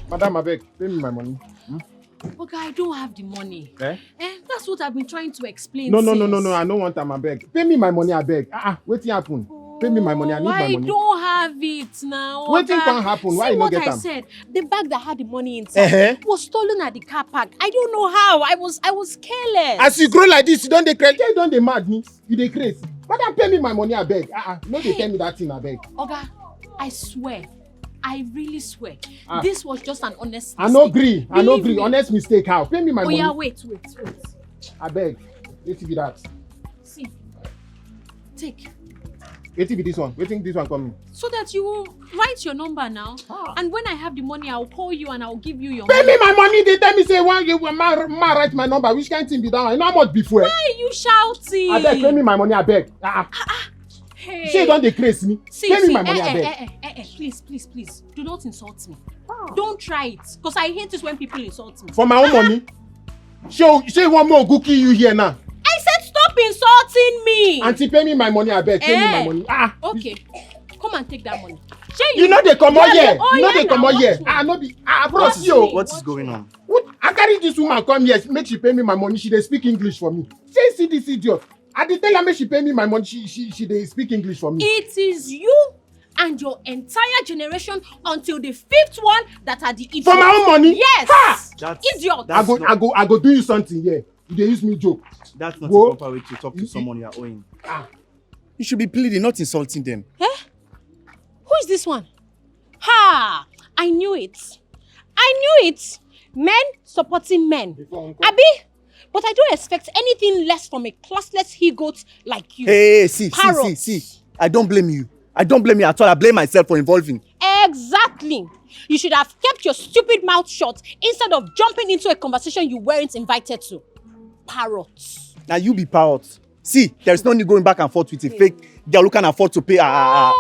Madam, I beg, pay me my money. Okay, I don't have the money. Eh? That's what I've been trying to explain. No, I don't want them, I beg. Pay me my money, I beg. What's happen? Pay me my money, I need my money. I don't have it now. What thing can happen? Why you not get them? I said, the bag that had the money inside was stolen at the car park. I don't know how. I was careless. As you grow like this, you don't dey crazy. You don't dey mad me. You dey crazy. Madam, pay me my money, I beg. No, they tell me that thing, I beg. Oga, I swear. I really swear. This was just an honest mistake. I no agree. Honest mistake, how? Pay me my money. Oh yeah, wait. I beg. Let's be that. See. Take. Wait till this one. Wait till this one coming. So that you will write your number now. And when I have the money, I'll call you and I'll give you your money. Pay me my money. They tell me say, "Why you write my number? Which kind of thing be that? I know how much before." Why are you shouting? I beg, pay me my money. I beg. Hey. Say don't decrease me. Pay me my money. I beg. Please. Do not insult me. Don't try it. Because I hate it when people insult me. For my own money? Say one more cookie you here now. I said stop insulting me. Auntie, pay me my money, I beg. Pay me my money. Okay. Come and take that money. You know they come out here. You know they come out here. What is going on? I carry this woman come here, make she pay me my money. She dey speak English for me. See this idiot. I dey tell her make she pay me my money. She dey speak English for me. It is you and your entire generation until the 5th one that are the idiots. For my own money? Yes. Idiot. I go do you something here. You dey use me joke. That's not the proper way to talk to someone you are owing. You should be pleading, not insulting them. Who is this one? I knew it. Men supporting men. Abi? But I don't expect anything less from a classless he-goat like you. Hey, see. I don't blame you. at all. I blame myself for involving. Exactly. You should have kept your stupid mouth shut instead of jumping into a conversation you weren't invited to. Parrots. Now you be parrots. See, there's no need going back and forth with a fake girl who can afford to pay a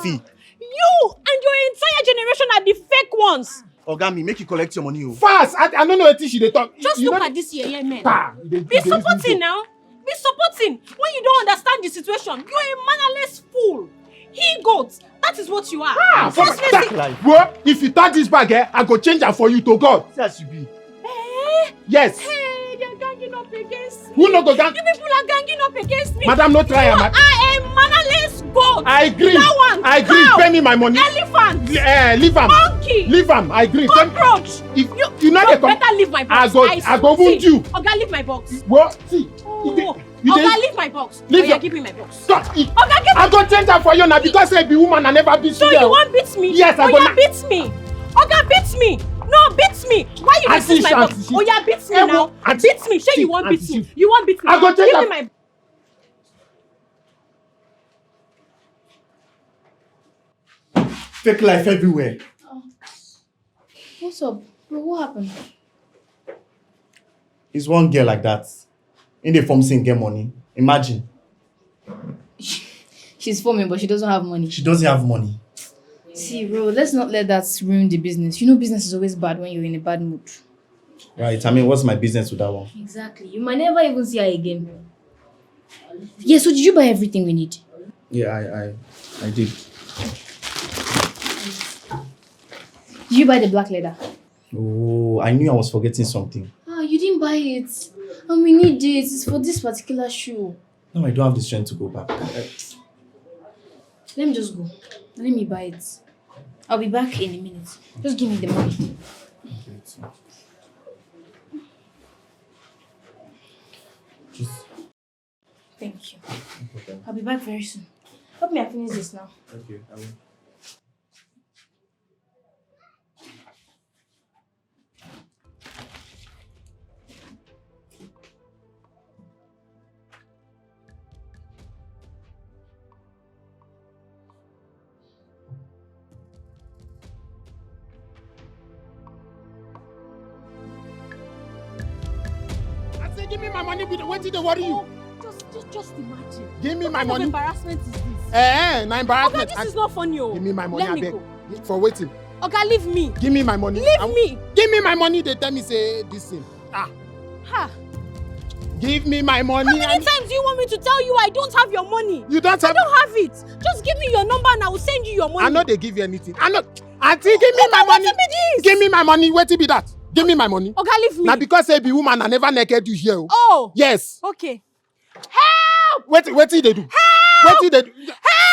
fee. You and your entire generation are the fake ones. Ogami, make you collect your money. Fast! I don't know what she dey talk. Just look at this here, man. Be supporting now. Be supporting. When you don't understand the situation, you're a mannerless fool. He-goat. That is what you are. Well, if you touch this bag, I go change her for you to God. See as you be. Yes. Hey, they're ganging up against me. Who no go gang? You people are ganging up against me. Madam, no try. You are a mannerless goat. I agree. I agree. Pay me my money. Elephant. Leave him. Monkey. Leave him. I agree. Cockroach. If you know they come, better leave my box. I go wound you. Oga, leave my box. What? See. Oga, leave my box. Give me my box. Stop. Oga, give me. I go change that for you now because I be woman. I never beat you. So you want beat me? Yes, I go. Oga, beat me. Oga, beat me. No, beat me. Why you resist my box? Oga, beat me now. Beat me. Say you want beat me. You want beat me. I go change that. Give me my. Fake life everywhere. What's up? Bro, what happened? It's one girl like that. In the form saying get money. Imagine. She's forming, but she doesn't have money. She doesn't have money. See, bro, let's not let that ruin the business. You know business is always bad when you're in a bad mood. Right, I mean, what's my business with that one? Exactly. You might never even see her again. Yeah, so did you buy everything we need? Yeah, I did. Did you buy the black leather? Oh, I knew I was forgetting something. You didn't buy it. And we need it. It's for this particular shoe. No, I don't have the strength to go back. Let me just go. Let me buy it. I'll be back in a minute. Just give me the money. Thank you. Okay. I'll be back very soon. Help me finish this now. Okay, I will. Give me my money. What did they worry you? Just imagine. Give me my money. What embarrassment is this? No embarrassment. Oga, this is not funny. Give me my money, Let me I beg. go. For waiting. Oga, leave me. Give me my money. Leave me. Give me my money. They tell me say this thing. Give me my money. How many times do you want me to tell you I don't have your money? You don't have. I don't have it. Just give me your number and I will send you your money. I know they give you anything. I Auntie, give me my money. What be this? Give me my money. What be that? Give me my money. Oga, leave me. Now because say be woman, I never naked you here. Oh. Yes. Okay. Help! What did they do? Help! What did they do?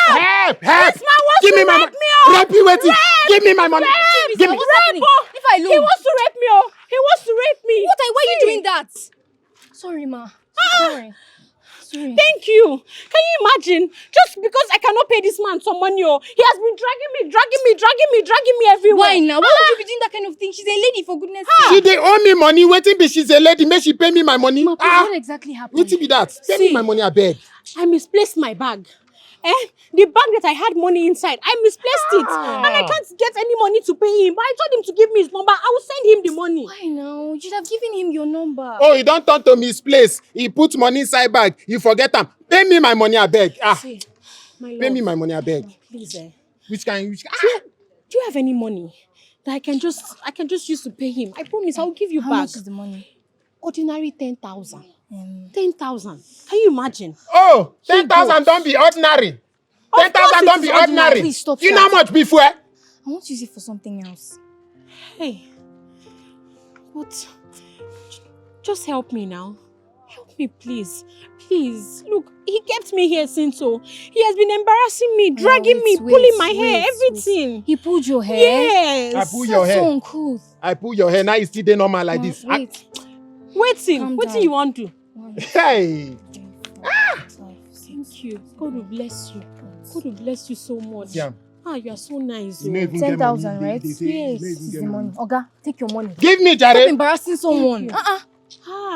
Help! Help! This man wants Give to me my rape money. me, oh! Rape you, wait. Rape! Give me my money. Rape! Give me. What's happening? If I He look. wants to rape me, oh! He wants to rape me. Why are you See? doing that? Sorry, ma. Sorry. Sorry. Thank you. Can you imagine? Just because I cannot pay this man some money, oh, he has been dragging me everywhere. Why now? Why would you be doing that kind of thing? She's a lady, for goodness sake. She they owe me money. Waiting be she's a lady. Make she pay me my money. Ma, what exactly happened? What be that? Pay See. me my money, I beg. I misplaced my bag. The bag that I had money inside, I misplaced it. And I can't get any money to pay him. But I told him to give me his number. I will send him the money. Why now? You should have given him your number. Oh, he don't turn to misplace. He put money inside bag. You forget him. Pay me my money, I beg. See, my Pay love, me my money, I beg. please, Which kind? do you have any money that I can just use to pay him? I promise I'll give you How back. much is the money? Ordinary 10,000. 10,000. Can you imagine? Oh, 10,000 don't be ordinary. Of 10,000 course don't it's be ordinary. ordinary. Please stop You know how that. much before? I want to use it for something else. Hey, but just help me now. Help me, please. Please. Look, he kept me here since so. He has been embarrassing me, dragging me, pulling my hair, everything. He pulled your hair? Yes. I pull your That's hair. so uncouth. I pull your hair. Now you still dey normal like this. Wait. Waiting. Calm What down. do you want to? Hey. Thank you. God will bless you. God will bless you so much. Yeah. You are so nice. You know, oh. even get money, 10,000, they- right? they say, Yes, you know, this even is get the money. Oga, take your money. Give me, Stop Jare. embarrassing someone.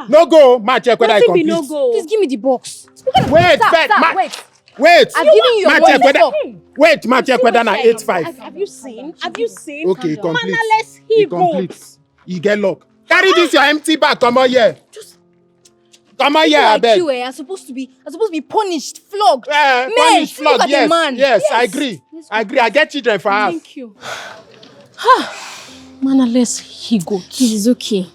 No go. Ma check whether I Nothing be complete. no go. Please give me the box. Wait, Stop, wait, stop, ma. wait. Wait. I've given you your Ma money. check whether. Stop. Wait, ma check whether na 8-5. Have you seen? Have you seen? Okay, Calm down. complete. Mannerless He he complete. goes. You get luck. Carry this your empty bag. Come on here. Come on here, People I like beg. you are supposed to be punished, flogged. Punish, look flog, at yes, the man. yes, I agree. Let's I agree. I get children for us. Thank you. Mannerless he goes. It is okay.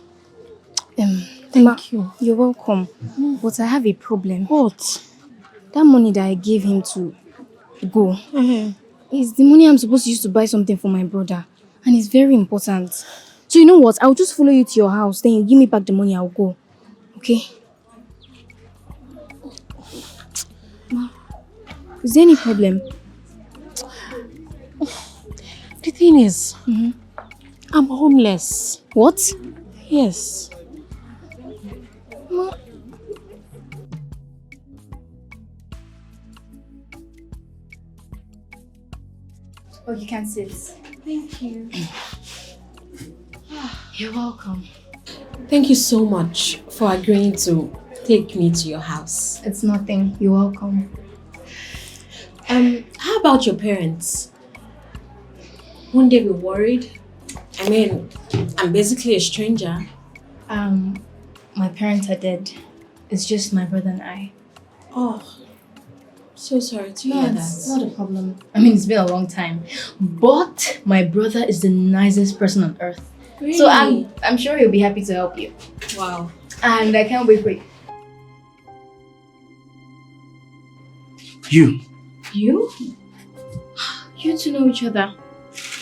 Thank you. You're welcome. But I have a problem. What? That money that I gave him to go is the money I'm supposed to use to buy something for my brother. And it's very important. So you know what? I'll just follow you to your house. Then you give me back the money, I'll go. Okay? Ma, is there any problem? The thing is, I'm homeless. What? Yes. Ma. Oh, you can sit. Thank you. You're welcome. Thank you so much for agreeing to take me to your house. It's nothing. You're welcome. How about your parents? Won't they be worried? I mean, I'm basically a stranger. My parents are dead. It's just my brother and I. Oh, so sorry to No, hear it's that. not a problem. I mean, it's been a long time. But my brother is the nicest person on earth. Really? So I'm sure he'll be happy to help you. Wow. And I can't wait for you. You, You? You two know each other.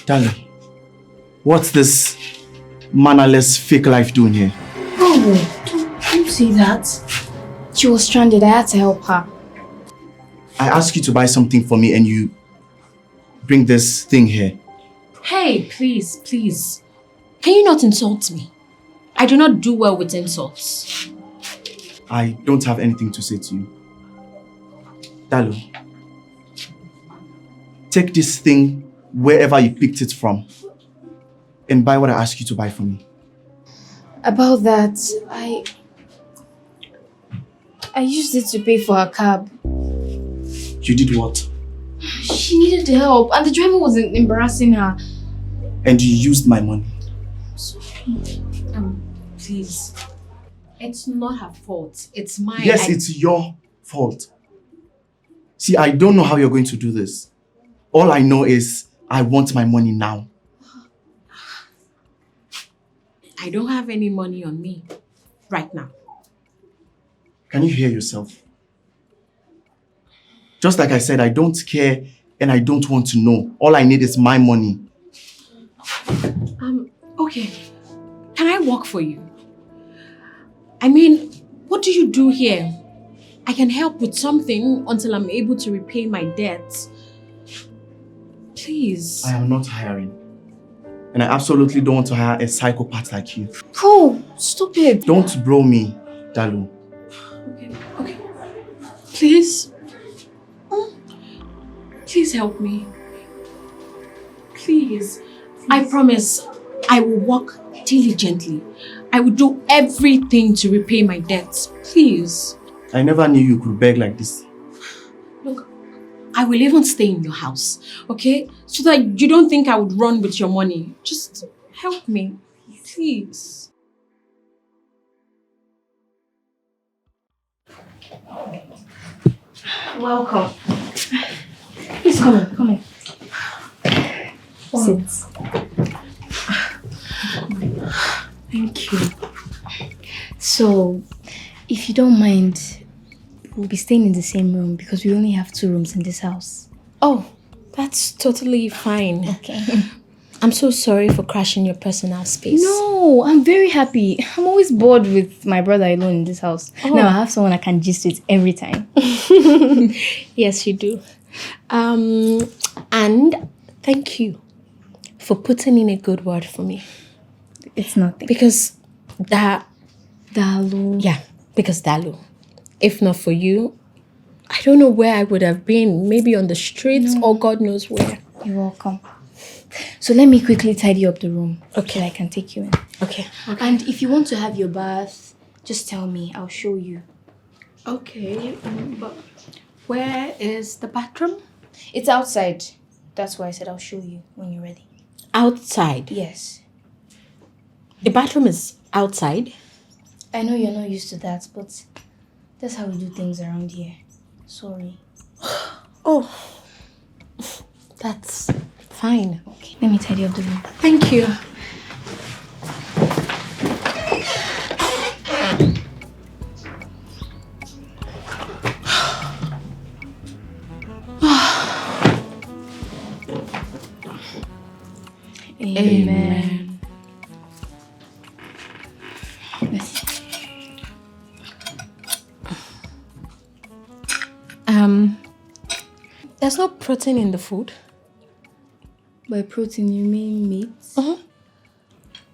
darling, what's this mannerless fake life doing here? Oh, don't say that. She was stranded. I had to help her. I asked you to buy something for me and you bring this thing here. Hey, please, please. Can you not insult me? I do not do well with insults. I don't have anything to say to you. Dalu, take this thing wherever you picked it from and buy what I asked you to buy for me. About that, I used it to pay for her cab. You did what? She needed help and the driver was embarrassing her. And you used my money. Please. It's not her fault. It's mine. Yes, it's your fault. See, I don't know how you're going to do this. All I know is I want my money now. I don't have any money on me right now. Can you hear yourself? Just like I said, I don't care and I don't want to know. All I need is my money. Okay. Can I work for you? I mean, what do you do here? I can help with something until I'm able to repay my debts. Please. I am not hiring. And I absolutely don't want to hire a psychopath like you. Bro, stop it. Don't bro me, Dalu. Okay. Please. Please help me. Please. I promise I will work diligently. I will do everything to repay my debts. Please. I never knew you could beg like this. Look, I will even stay in your house, okay? So that you don't think I would run with your money. Just help me, please. Welcome. Please come in. Sit. Thank you. So, if you don't mind, we'll be staying in the same room because we only have 2 rooms in this house. Oh, that's totally fine. Okay. I'm so sorry for crashing your personal space. No, I'm very happy. I'm always bored with my brother alone in this house. Oh. Now I have someone I can gist with every time. Yes, you do. And thank you for putting in a good word for me. It's nothing. Because Dalu. Yeah, because Dalu. If not for you, I don't know where I would have been. Maybe on the streets or God knows where. You're welcome. So let me quickly tidy up the room. Okay. So I can take you in. Okay. And if you want to have your bath, just tell me. I'll show you. Okay. But where is the bathroom? It's outside. That's why I said I'll show you when you're ready. Outside. Yes. The bathroom is outside. I know you're not used to that, but that's how we do things around here. Sorry. Oh, that's fine. Okay, let me tidy up the room. Thank you. Amen. Yes. There's no protein in the food. By protein, you mean meat? Uh-huh.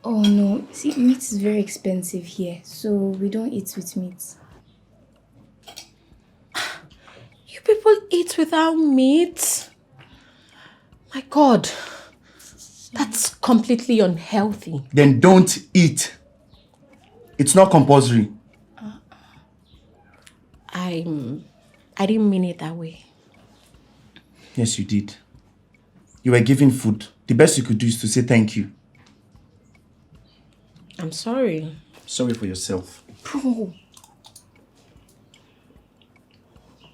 Oh no, see, meat is very expensive here, so we don't eat with meat. You people eat without meat? My God, that's completely unhealthy. Then don't eat. It's not compulsory. I didn't mean it that way. Yes, you did. You were given food. The best you could do is to say thank you. I'm sorry. Sorry for yourself. Bro.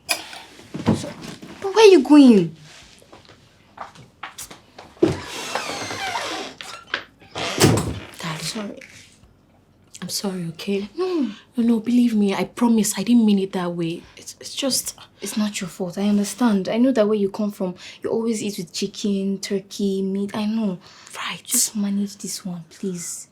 But where are you going? Dad, sorry. I'm sorry, okay? No, believe me. I promise I didn't mean it that way. It's just... It's not your fault. I understand. I know that where you come from, you always eat with chicken, turkey, meat. I know. Right. Just manage this one, please.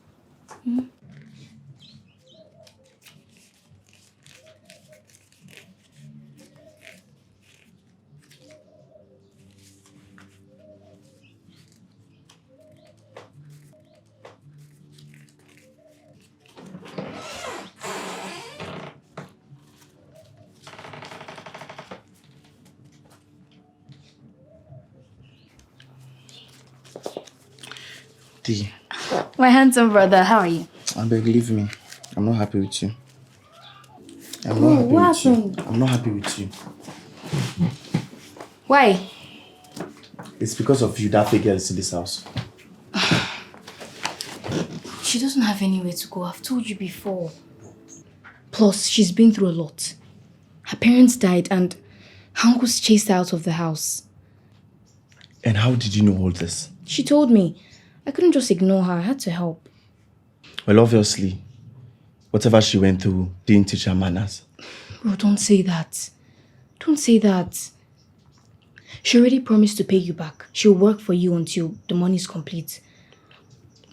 D, My handsome brother, how are you? I beg, leave me. I'm not happy with you. I'm Oh, not happy what with you. happened? I'm not happy with you. Why? It's because of you that fake girl is in this house. She doesn't have anywhere to go. I've told you before. Plus, she's been through a lot. Her parents died and her uncles chased her out of the house. And how did you know all this? She told me. I couldn't just ignore her. I had to help. Well, obviously, whatever she went through didn't teach her manners. Bro, don't say that. Don't say that. She already promised to pay you back. She'll work for you until the money is complete.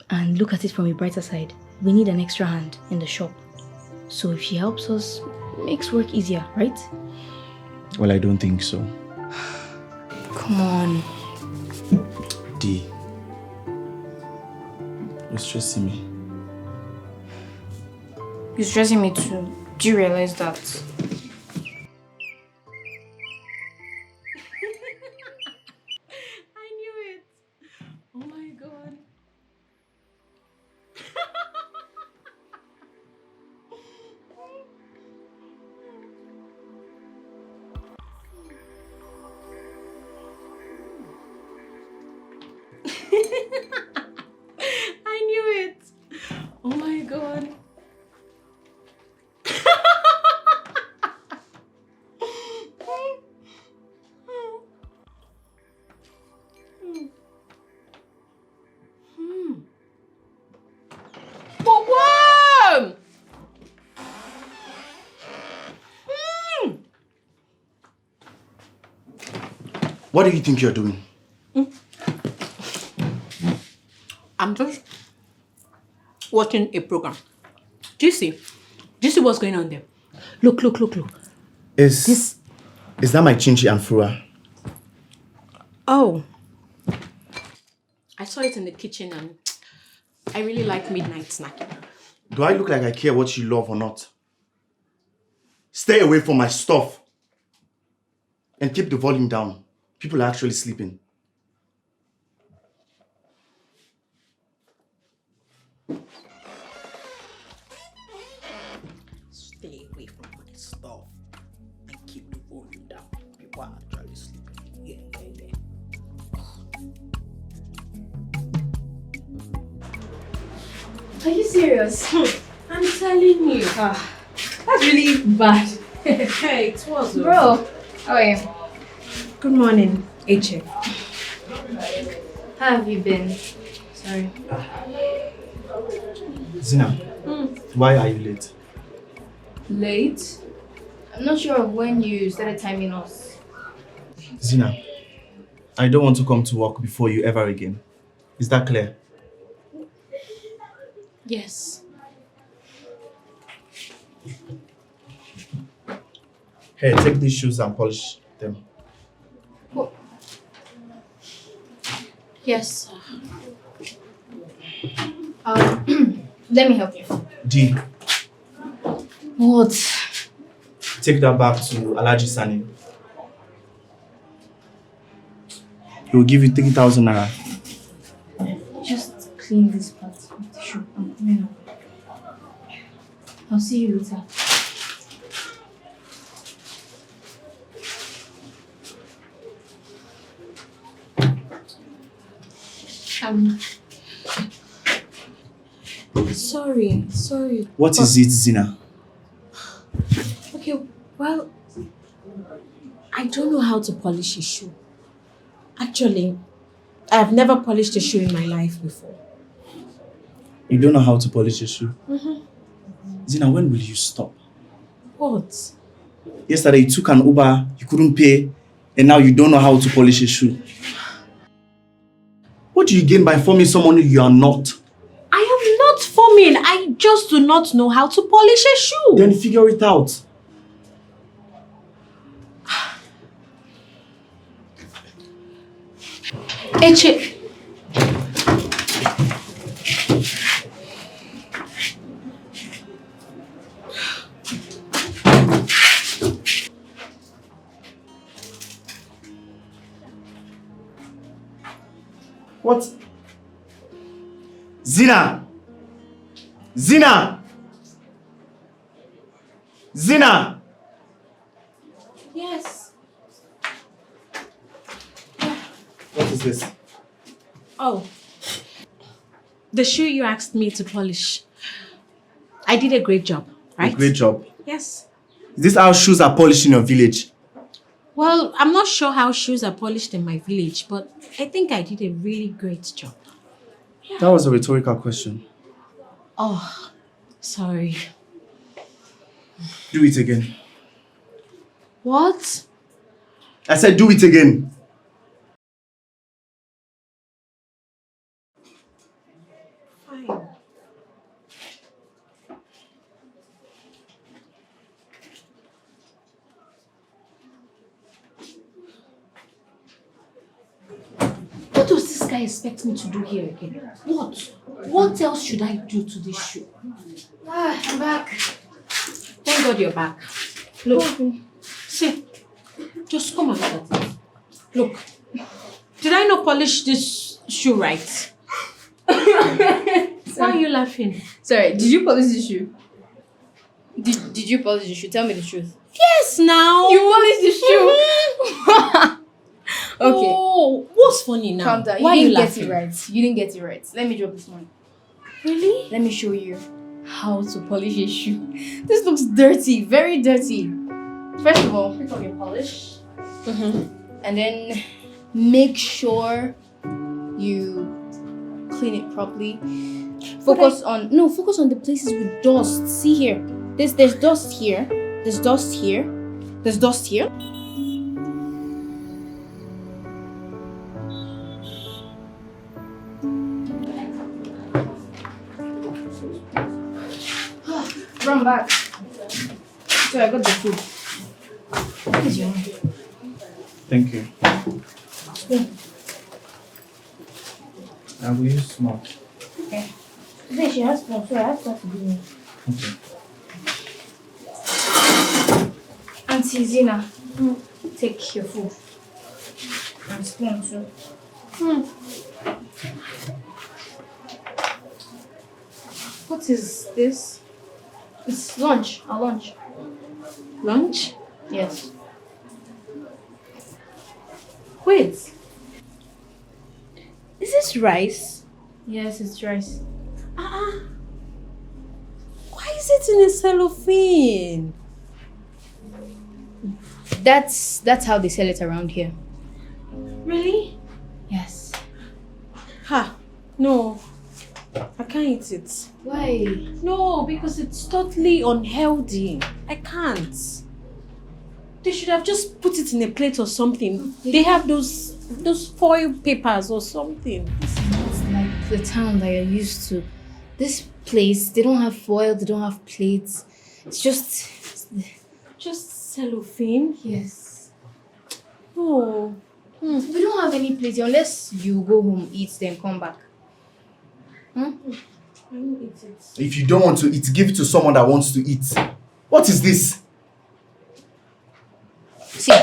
And look at it from a brighter side. We need an extra hand in the shop. So if she helps us, it makes work easier, right? Well, I don't think so. Come on. D. You're stressing me. You're stressing me too. Do you realize that? I knew it. Oh my god. I knew it. Oh my god. Bookworm! What do you think you're doing? I'm just watching a program. Do you see? Do you see what's going on there? Look. Is that my chinchi and fura? Oh. I saw it in the kitchen and I really like midnight snacking. Do I look like I care what you love or not? Stay away from my stuff. And keep the volume down. People are actually sleeping. Stay away from my stuff and keep the volume down. People are actually sleeping. Yeah. Are you serious? I'm telling you. That's really bad. Hey, it was. Bro, how are you? Good morning, Eche. How have you been? Sorry. Zina, why are you late? Late? I'm not sure of when you started timing us. Zina, I don't want to come to work before you ever again. Is that clear? Yes. Hey, take these shoes and polish them. Oh. Yes. Let me help you. D, What? take that back to Alaji Sani. He will give you 3,000 naira. Just clean this part of the shoe. I'm coming up. I'll see you later. Sorry. What is it, Zina? Okay, well, I don't know how to polish a shoe. Actually, I have never polished a shoe in my life before. You don't know how to polish a shoe? Zina, when will you stop? What? Yesterday you took an Uber, you couldn't pay, and now you don't know how to polish a shoe. What do you gain by forming someone you are not? I am not forming. I just do not know how to polish a shoe. Then figure it out. Eche. What? Zina! Zina! Zina! Yes. What is this? Oh. The shoe you asked me to polish. I did a great job, right? A great job. Yes. Is this how shoes are polished in your village? Well, I'm not sure how shoes are polished in my village, but I think I did a really great job. That was a rhetorical question. Oh, sorry. Do it again. What? I said do it again. I expect me to do here again? What? What else should I do to this shoe? I'm back. Thank God you're back. Look, see, just come and look at it. Look, did I not polish this shoe right? Why are you laughing? Sorry, did you polish the shoe? Did you polish the shoe? Tell me the truth. Yes, now. You polished the shoe. Okay. Oh, what's funny now? Calm down. Why You are you didn't get laughing? it right. You didn't get it right. Let me drop this one. Really? Let me show you how to polish a shoe. This looks dirty, very dirty. First of all, pick up your polish. And then make sure you clean it properly. Focus on the places with dust. See here. There's dust here. There's dust here. There's dust here. Run back. So I got the food. What is your own? Thank you. Spoon. I will use small. Okay. Today she has spoon, so I have to give me. Okay. Auntie Zina, take your food. And spoon too. What is this? It's lunch. Our lunch. Lunch? Yes. Wait. Is this rice? Yes, it's rice. Why is it in a cellophane? That's how they sell it around here. Really? Yes. Ha. No. I can't eat it. Why? No, because it's totally unhealthy. I can't. They should have just put it in a plate or something. They have those foil papers or something. It's like the town that you're used to. This place, they don't have foil, they don't have plates. It's just... Just cellophane? Yes. Oh. We don't have any plates unless you go home, eat, then come back. I won't eat it. If you don't want to eat, give it to someone that wants to eat. What is this? See,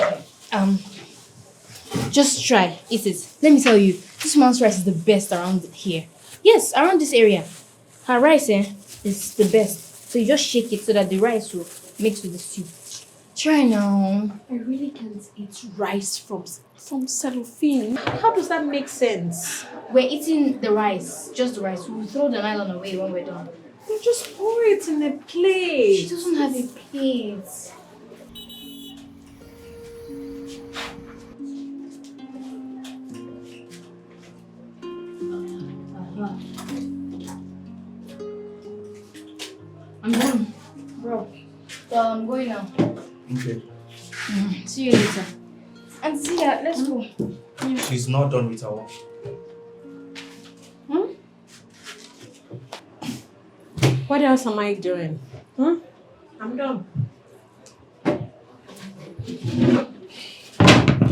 just try, eat it. Let me tell you, this man's rice is the best around here. Yes, around this area. Her rice, is the best. So you just shake it so that the rice will mix with the stew. Try now. I really can't eat rice from cellophane. How does that make sense? We're eating the rice, just the rice. We'll throw the nylon away when we're done. You just pour it in a plate. She doesn't have a plate. I'm done, bro. I'm going now. Okay. See you later. And see ya, let's go. She's not done with her work. What else am I doing? I'm done.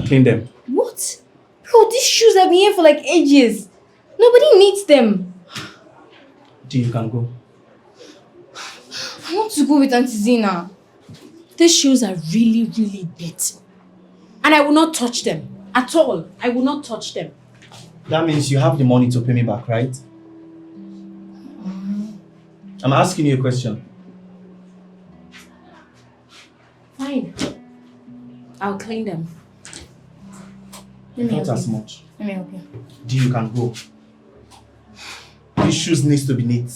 Clean them. What? Bro, these shoes have been here for like ages. Nobody needs them. You can go. I want to go with Auntie Zina. These shoes are really, really dirty. And I will not touch them. At all. I will not touch them. That means you have the money to pay me back, right? I'm asking you a question. Fine. I'll clean them. Let me Not help as you. much. Let me help you. You can go. These shoes needs to be neat.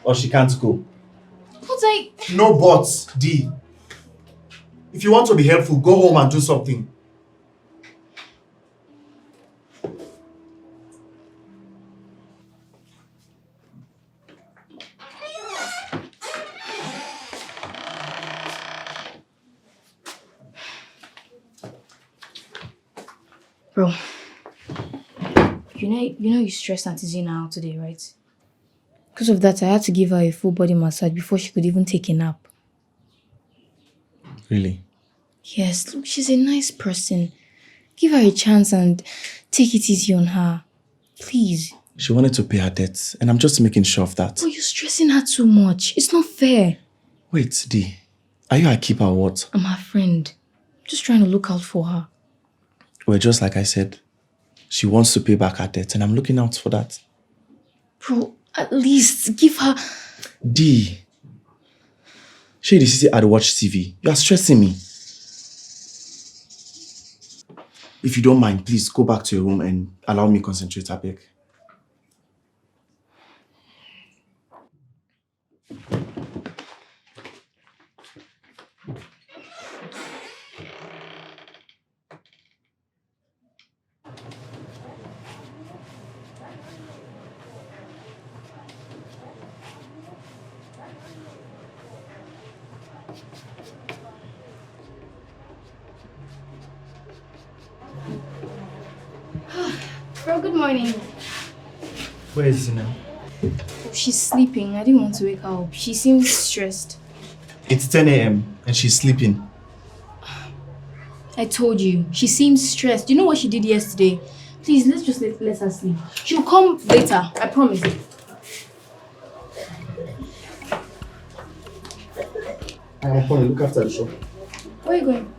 Or she can't go. But No buts, D. If you want to be helpful, go home and do something. Bro, you know you stressed Auntie Zina out today, right? Because of that, I had to give her a full body massage before she could even take a nap. Really? Yes, look, she's a nice person. Give her a chance and take it easy on her. Please. She wanted to pay her debts, and I'm just making sure of that. Oh, you're stressing her too much. It's not fair. Wait, Dee. Are you her keeper or what? I'm her friend. I'm just trying to look out for her. Well, just like I said, she wants to pay back her debt, and I'm looking out for that. Bro, at least give her... Dee. Shady City had watch TV. You are stressing me. If you don't mind, please go back to your room and allow me concentrate, I beg. Bro, good morning. Where is Zina? Oh, she's sleeping. I didn't want to wake her up. She seems stressed. It's 10 a.m. and she's sleeping. I told you. She seems stressed. You know what she did yesterday? Please, let's just let her sleep. She'll come later. I promise. I'm coming. Look after the shop. Where are you going?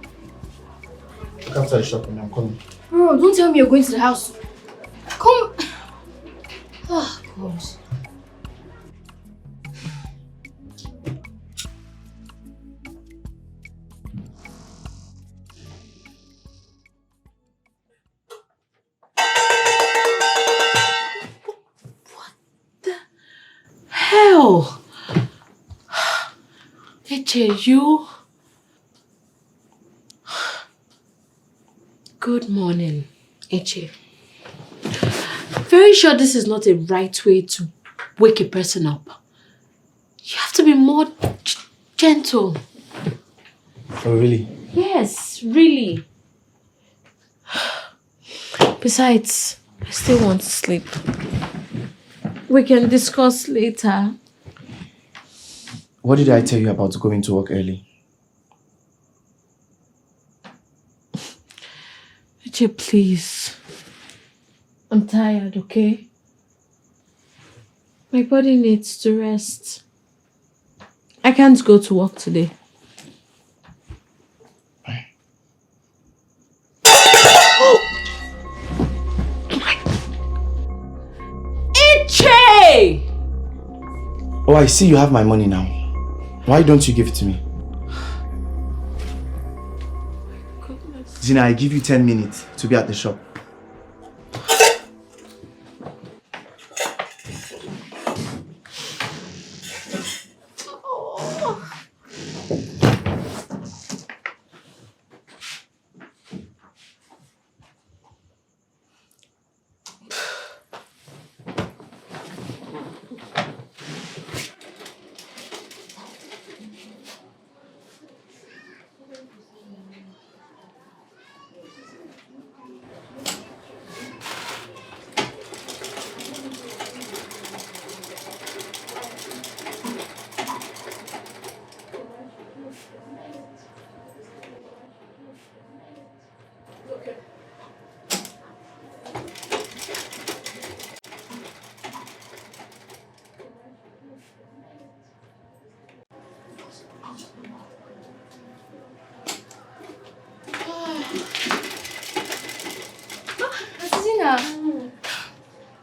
Look after the shop and I'm coming. Bro, don't tell me you're going to the house. Come. Oh, God. Hell! Eche, you? Good morning, Eche. Very sure this is not a right way to wake a person up. You have to be more gentle. Oh, really? Yes, really. Besides, I still want to sleep. We can discuss later. What did I tell you about going to work early? Eche, please. I'm tired, okay? My body needs to rest. I can't go to work today. Eche! Oh, I see you have my money now. Why don't you give it to me? Goodness. Zina, I give you 10 minutes to be at the shop.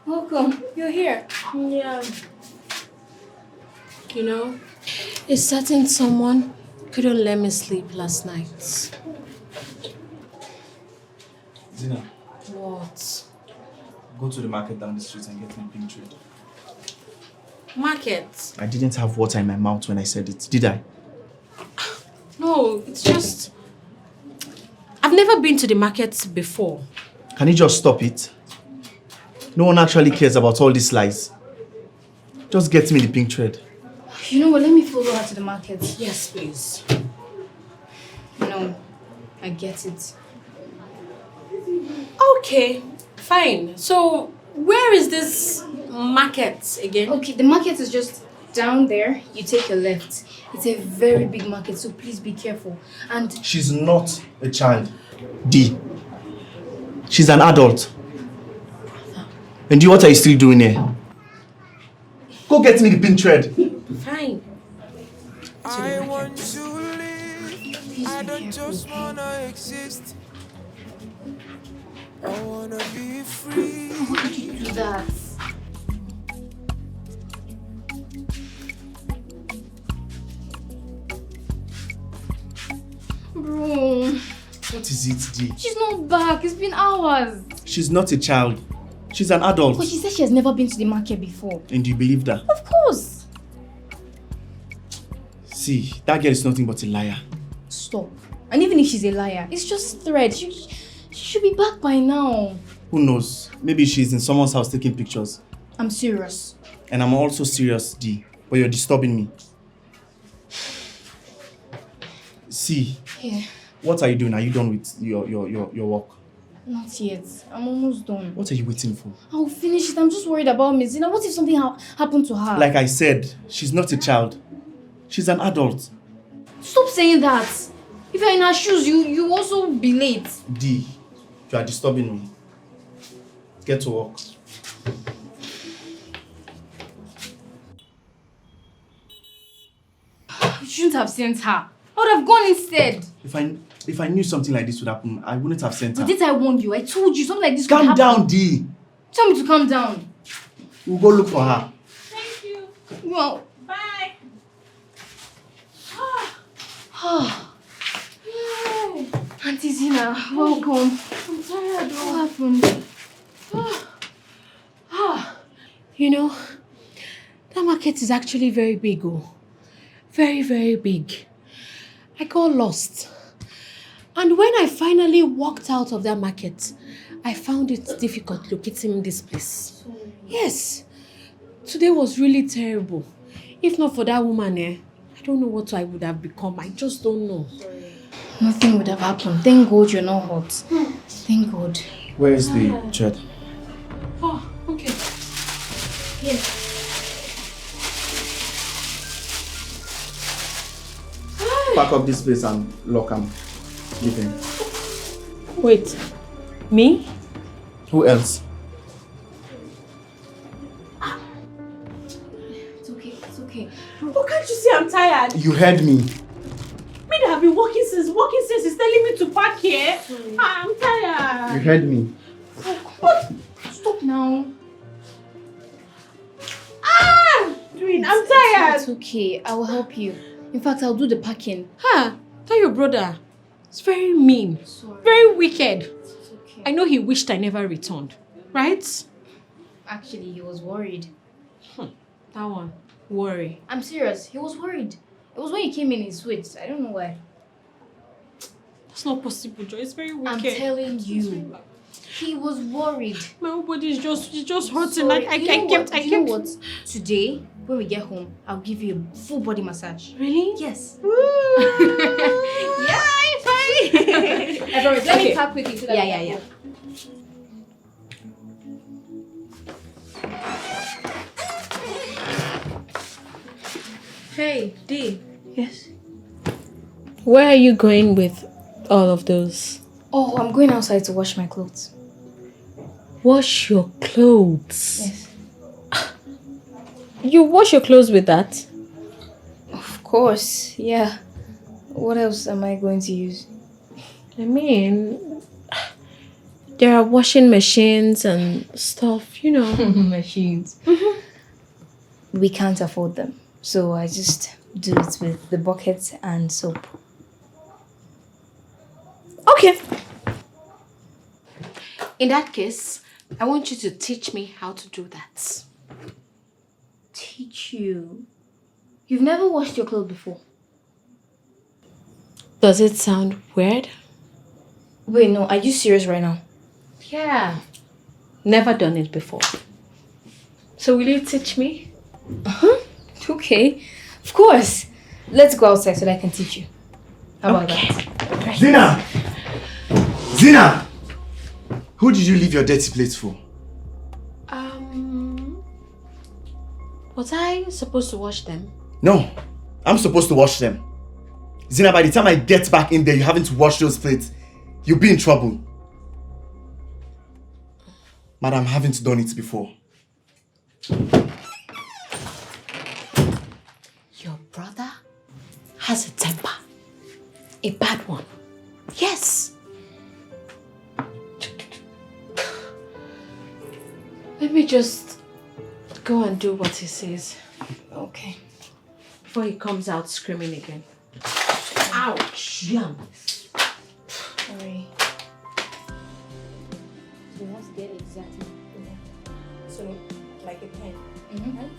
Welcome. You're here. Yeah. You know, a certain someone couldn't let me sleep last night. Zina, What? go to the market down the street and get me pink trade. Market? I didn't have water in my mouth when I said it, did I? No, it's just... I've never been to the market before. Can you just stop it? No one actually cares about all these lies. Just get me the pink thread. You know what? Let me follow her to the market. Yes, please. No, I get it. Okay, fine. So, where is this market again? Okay, the market is just down there. You take a left. It's a very big market, so please be careful. And She's not a child. D. She's an adult. And what are you still doing here? Go get me the pink thread. Fine. I want to live. I don't just wanna exist. I wanna be free. Why did you do that? Bro, What is it, D? she's not back. It's been hours. She's not a child. She's an adult. But she said she has never been to the market before. And do you believe that? Of course. See, that girl is nothing but a liar. Stop. And even if she's a liar, it's just thread. She should be back by now. Who knows? Maybe she's in someone's house taking pictures. I'm serious. And I'm also serious, D. But you're disturbing me. See, Yeah, what are you doing? Are you done with your work? not yet. I'm almost done. What are you waiting for? I'll finish it. I'm just worried about Miss Zina. What if something happened to her? Like I said, she's not a child. She's an adult. Stop saying that. If you're in her shoes, you also be late. D, you are disturbing me. Get to work. You shouldn't have sent her. I would have gone instead. If I knew something like this would happen, I wouldn't have sent her. But didn't I warn you? I told you something like this could Calm happen. down, D. Tell me to calm down. We'll go look for her. Thank you. Well, Bye. Auntie Zina, welcome. I'm tired. What happened? You know, that market is actually very big, oh. Very, very big. I got lost. And when I finally walked out of that market, I found it difficult locating this place. Yes. Today was really terrible. If not for that woman, I don't know what I would have become. I just don't know. Nothing would have happened. Thank God you're not hot. Thank God. Where is the thread? Oh, okay. Here. Pack up this place and lock and leave him. Wait. Me? Who else? It's okay. It's okay. Oh, can't you see I'm tired? You heard me. Me that have been walking since he's telling me to park here. I'm tired. You heard me. What? Stop now. I'm tired. It's okay. I will help you. In fact, I'll do the packing. Tell your brother. It's very mean. Sorry. Very wicked. It's okay. I know he wished I never returned. Right? Actually, he was worried. That one. Worry. I'm serious. He was worried. It was when he came in his switch. I don't know why. That's not possible, Joy. It's very wicked. I'm telling you. He was worried. My whole body is just hurting. Sorry. I You kept. know what? Today, when we get home, I'll give you a full body massage. Really? Yes. Yeah, fine. I promise. Let me Okay. pack quickly so that Yeah. we Hey, D. Yes. Where are you going with all of those? Oh, I'm going outside to wash my clothes. Wash your clothes. Yes. You wash your clothes with that? Of course. Yeah. What else am I going to use? I mean, there are washing machines and stuff, you know. Machines. We can't afford them. So I just do it with the bucket and soap. Okay. In that case, I want you to teach me how to do that. Teach you? You've never washed your clothes before? Does it sound weird? Wait, no. Are you serious right now? Yeah. Never done it before. So will you teach me? Okay. Of course. Let's go outside so that I can teach you. How about that? Zina! Zina! Who did you leave your dirty plates for? Was I supposed to wash them? No, I'm supposed to wash them. Zina, by the time I get back in there, you haven't washed those plates. You'll be in trouble. Madam, I haven't done it before. Your brother has a temper. A bad one. Yes. Let me just go and do what he says. Okay. Before he comes out screaming again. Ouch! Yum. Sorry. So you have to get exactly. So, like a pen. Mm-hmm. Right?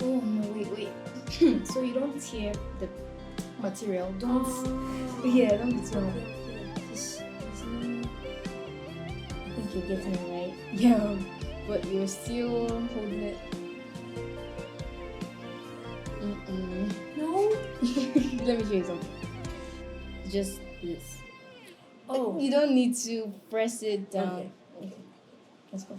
Oh no, wait. So you don't tear the material. Don't. Yeah, don't be too much. I think you're getting it right. Yeah, but you're still holding it. No. Let me show you something. Just this. Oh. You don't need to press it down. Okay. Let's go.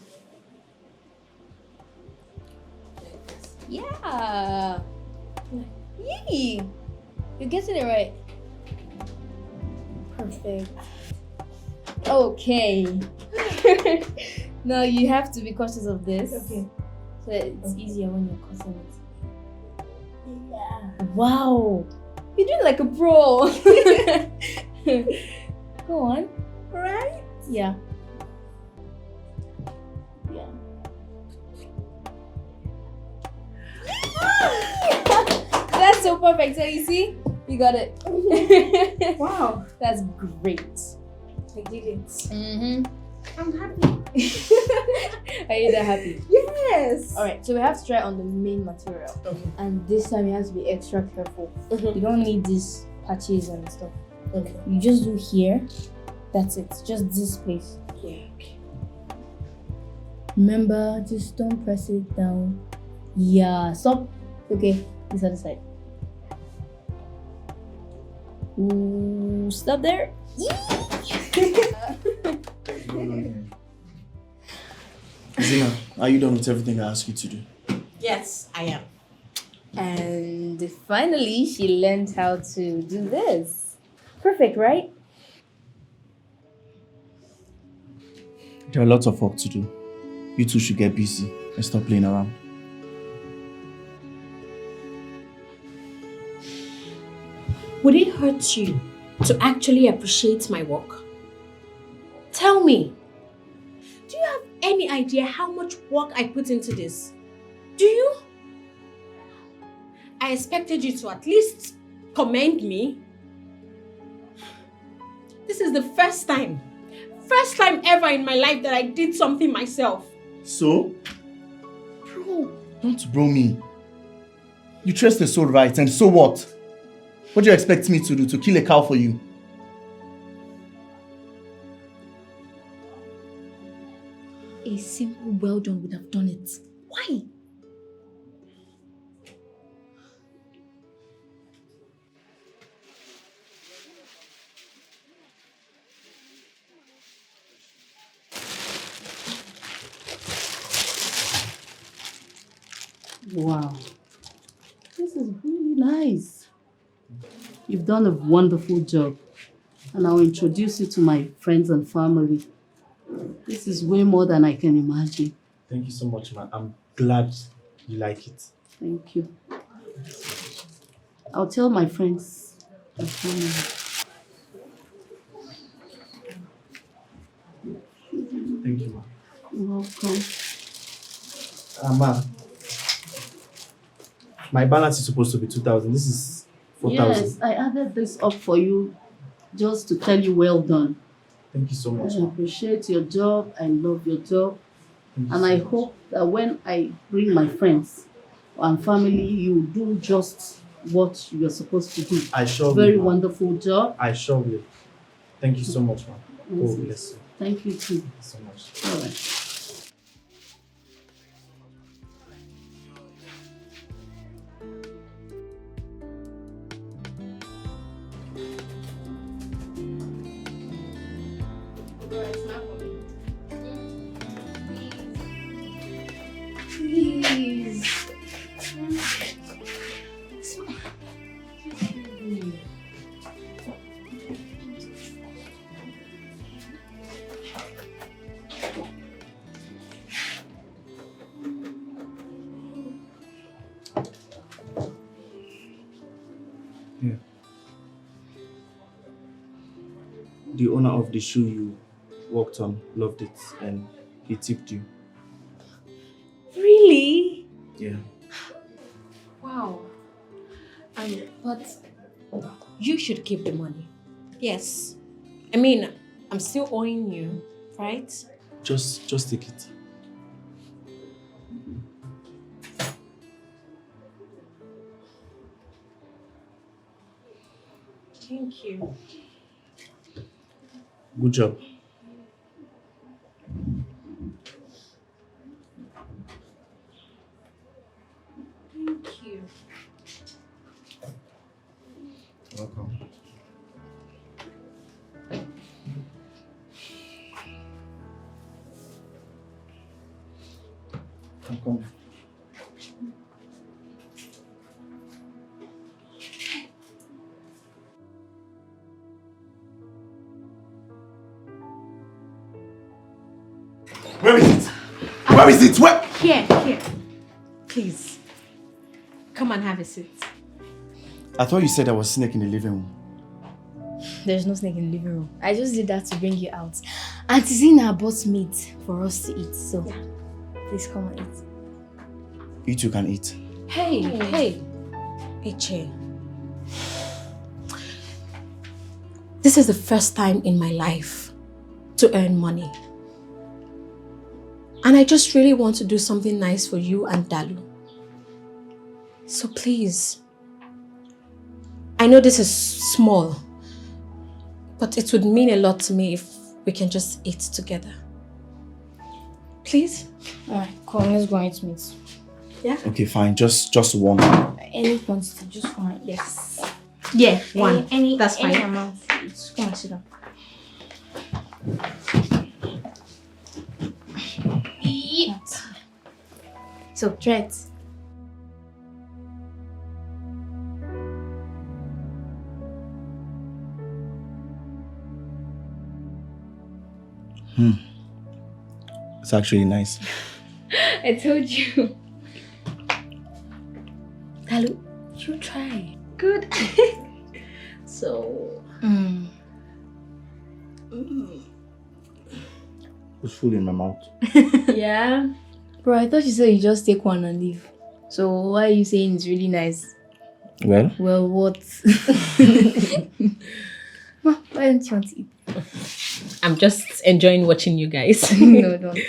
Yeah. Yay! You're getting it right. Perfect. Okay. Now you have to be cautious of this. Okay. So it's easier when you're cutting it. Yeah. Wow. You're doing like a pro. Go on. Right? Yeah. Yeah. That's so perfect. So you see, you got it. Wow. That's great. I did it. Mm-hmm. I'm happy. Are you that happy? Yes. All right. So we have to try on the main material, Okay. and this time you have to be extra careful. Mhm. You don't need these patches and stuff. Okay. You just do here. That's it. Just this place. Yeah. Okay. Remember, just don't press it down. Yeah. Stop. Okay. This other side. Ooh, stop there. Zina, are you done with everything I asked you to do? Yes, I am. And finally, she learned how to do this. Perfect, right? There are lots of work to do. You two should get busy and stop playing around. Would it hurt you to actually appreciate my work? Tell me. Do you have any idea how much work I put into this? Do you? I expected you to at least commend me. This is the first time ever in my life that I did something myself. So? Bro, don't bro me. You trust the soul right, and so what? What do you expect me to do? To kill a cow for you? A simple well done would have done it. Why? Wow. This is really nice. You've done a wonderful job. And I'll introduce you to my friends and family. This is way more than I can imagine. Thank you so much, man. I'm glad you like it. Thank you. I'll tell my friends and family. Thank you, man. You're welcome. Ma, my balance is supposed to be 2,000. This is 4,000. Yes, I added this up for you just to tell you well done. Thank you so much. I appreciate your job. I love your job. Thank you And so I much. hope that when I bring my friends and family, you do just what you're supposed to do. I sure Very will. Ma. wonderful job. I sure will. Thank you so much, man. Oh, bless you. Thank you too. Thank you so much. All right. Please. the owner of the shoe you walked on loved it and he tipped you. Really? Yeah. Wow. But you should keep the money. Yes. I mean, I'm still owing you, right? Just take it. Thank you. Good job. Thank you. Welcome. Welcome. Where is it? Where is it? Where? Here. Please. Come and have a seat. I thought you said there was a snake in the living room. There's no snake in the living room. I just did that to bring you out. Auntie Zina bought meat for us to eat, so please come and eat. You two can eat. Hey. Eche. This is the first time in my life to earn money. And I just really want to do something nice for you and Dalu. So please. I know this is small, but it would mean a lot to me if we can just eat together. Please? Alright, come, let's go and eat meat. Yeah? Okay, fine. Just one. Any quantity, just one, yes. Yeah, one. That's any fine. amount. Just come and sit down. So, try it. It's actually nice. I told you. Dalu, you try. Good. So, It's full in my mouth. Yeah? Bro, I thought you said you just take one and leave. So why are you saying it's really nice? Well? Well, what? Ma, why don't you want to eat? I'm just enjoying watching you guys. No, don't.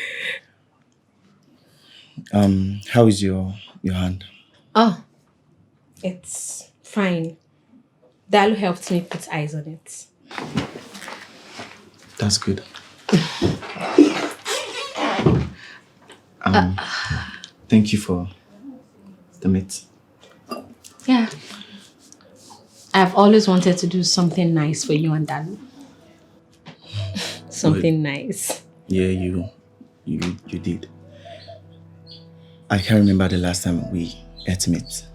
How is your hand? Oh, it's fine. Dalu helped me put eyes on it. That's good. Thank you for the meat. Yeah. I've always wanted to do something nice for you and Dalu. Something nice. Yeah, you did. I can't remember the last time we ate meat.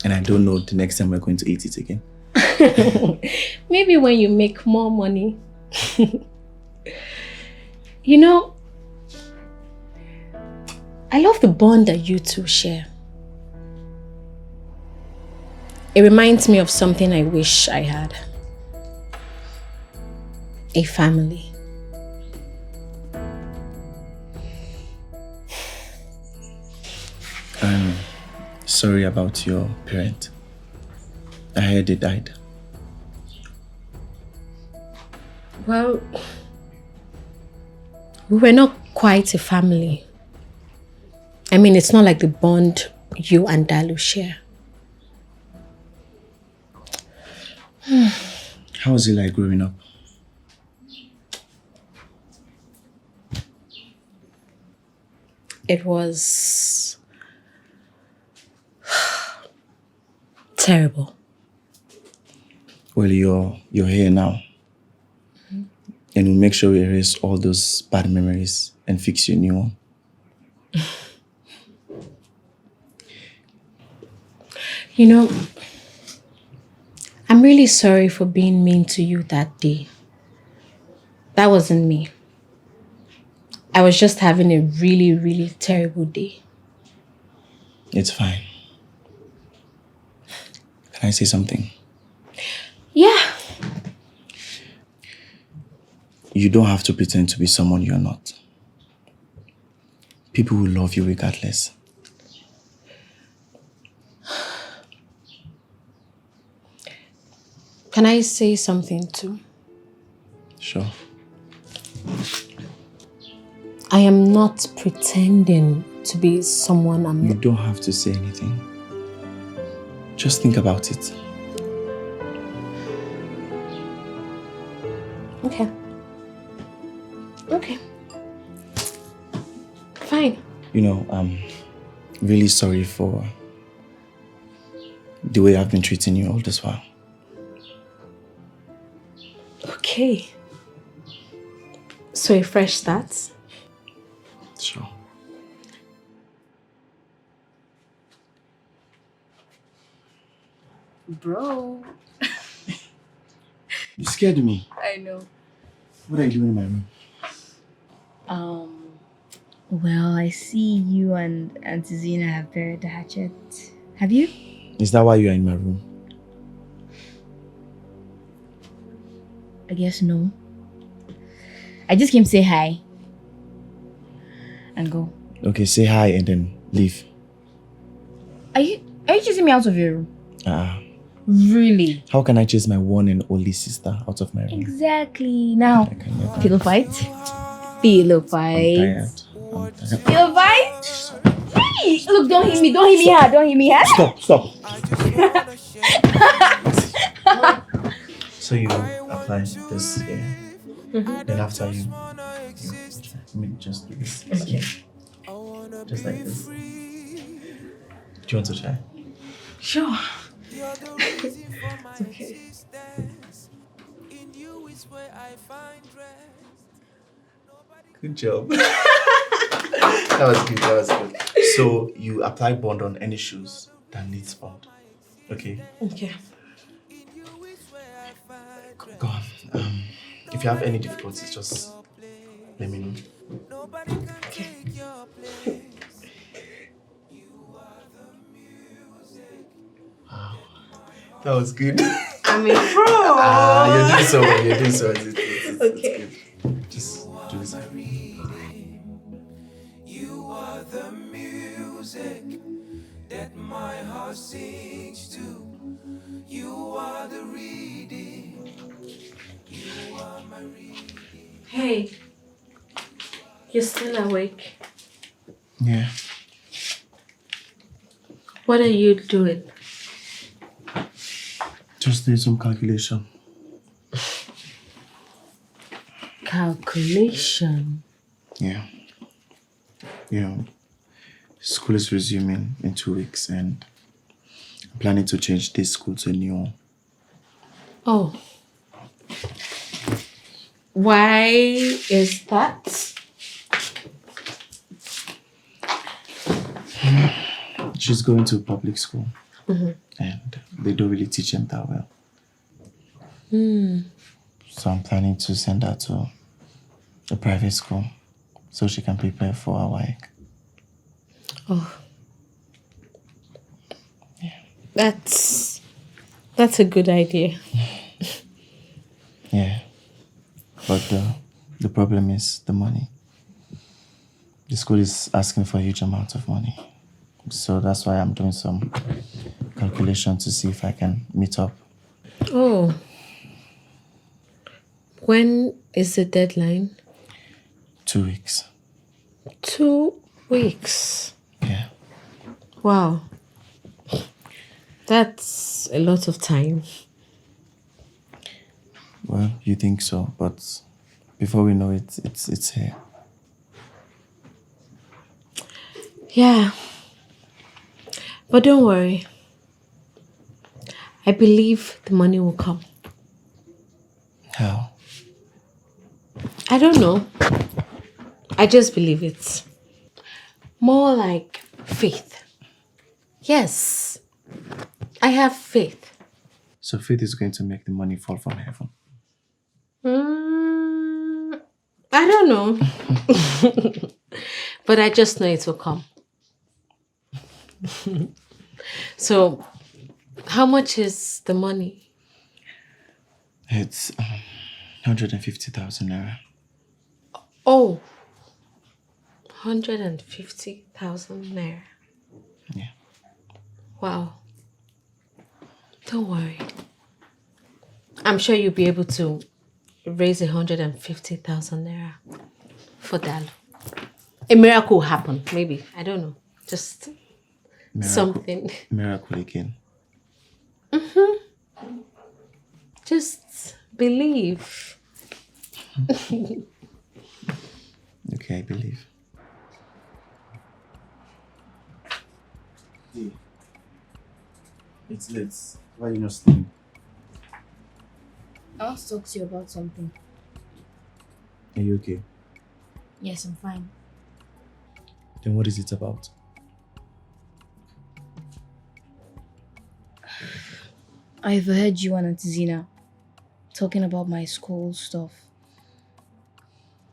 And I don't know the next time we're going to eat it again. Maybe when you make more money. You know, I love the bond that you two share. It reminds me of something I wish I had. A family. I'm sorry about your parent. I heard they died. Well, we were not quite a family. I mean, it's not like the bond you and Dalu share. How was it like growing up? It was terrible. Well, you're here now. And we'll make sure we erase all those bad memories and fix you a new one. You know, I'm really sorry for being mean to you that day. That wasn't me. I was just having a really, really terrible day. It's fine. Can I say something? Yeah. You don't have to pretend to be someone you're not. People will love you regardless. Can I say something too? Sure. I am not pretending to be someone I'm You not. don't have to say anything. Just think about it. Okay. Okay. Fine. You know, I'm really sorry for the way I've been treating you all this while. Okay. So a fresh start? Sure. Bro. You scared me. I know. What are you doing in my room? Well, I see you and Auntie Zena have buried the hatchet. Have you? Is that why you are in my room? I guess no. I just came to say hi. And go. Okay, say hi and then leave. Are you chasing me out of your room? Really? How can I chase my one and only sister out of my room? Exactly. Now, I can never. pillow fight? Pillow I'm fight. tired. I'm tired. Pillow fight? Hey! Look, don't hit me. Don't hit me hard. Don't hit me hard. Stop. So you apply this here. Then after you let me just do this. Okay. Just like this. Do you want to try? Sure. Okay. Good job. That was good. So you apply bond on any shoes that needs bond. Okay? Okay. Go on. If you have any difficulties, just let me know. Okay. Wow. That was good. I'm a pro. You're doing so well. It's Okay. good. Just do this. You are the music that my heart sings to. You are the reading. You are my reading. Hey. You're still awake. Yeah. What are you doing? Just doing some calculation. Calculation. Yeah. You know, school is resuming in 2 weeks and I'm planning to change this school to a new one. Oh. Why is that? She's going to public school and they don't really teach him that well. So I'm planning to send her to a private school so she can prepare for her WAEC. Oh. Yeah. That's a good idea. Yeah. But the problem is the money. The school is asking for a huge amount of money. So that's why I'm doing some calculation to see if I can meet up. Oh. When is the deadline? 2 weeks. 2 weeks. Yeah. Wow. That's a lot of time. Well, you think so, but before we know it, it's here. Yeah. But don't worry. I believe the money will come. How? I don't know. I just believe it. More like faith. Yes. I have faith. So faith is going to make the money fall from heaven. I don't know. But I just know it will come. So, how much is the money? It's 150,000 naira. Oh, 150,000 naira. Yeah. Wow. Don't worry. I'm sure you'll be able to raise 150,000 naira for Dalo. A miracle will happen, maybe. I don't know. Just something. Miracle again. Just believe. Okay, I believe. It's late. Why are you not sleeping? I want to talk to you about something. Are you okay? Yes, I'm fine. Then what is it about? I overheard you and Auntie Zina talking about my school stuff.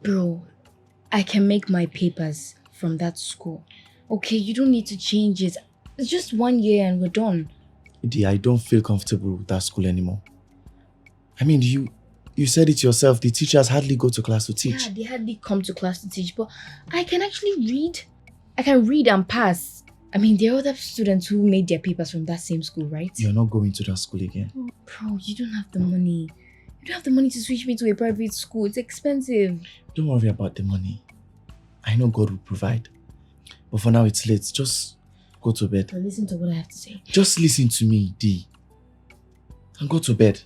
Bro, I can make my papers from that school. Okay, you don't need to change it. It's just 1 year and we're done. Dee, I don't feel comfortable with that school anymore. I mean, you said it yourself. The teachers hardly go to class to teach. Yeah, they hardly come to class to teach, but I can actually read. I can read and pass. I mean, there are other students who made their papers from that same school, right? You're not going to that school again. Bro, you don't have the money. You don't have the money to switch me to a private school. It's expensive. Don't worry about the money. I know God will provide. But for now, it's late. Just go to bed. But listen to what I have to say. Just listen to me, Dee. And go to bed.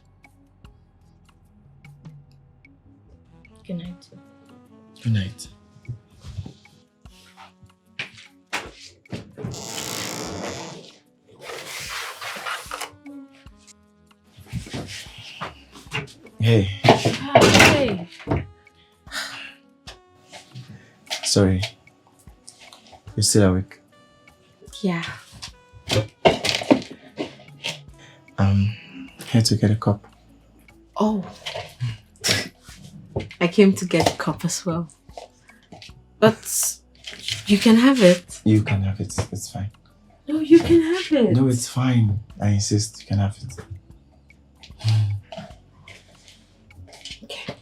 Good night. Good night. Hey. Hey. Sorry. You're still awake? Yeah. I'm here to get a cup. Oh. I came to get a cup as well. But you can have it. You can have it. It's fine. No, you can have it. No, it's fine. I insist. You can have it. Okay.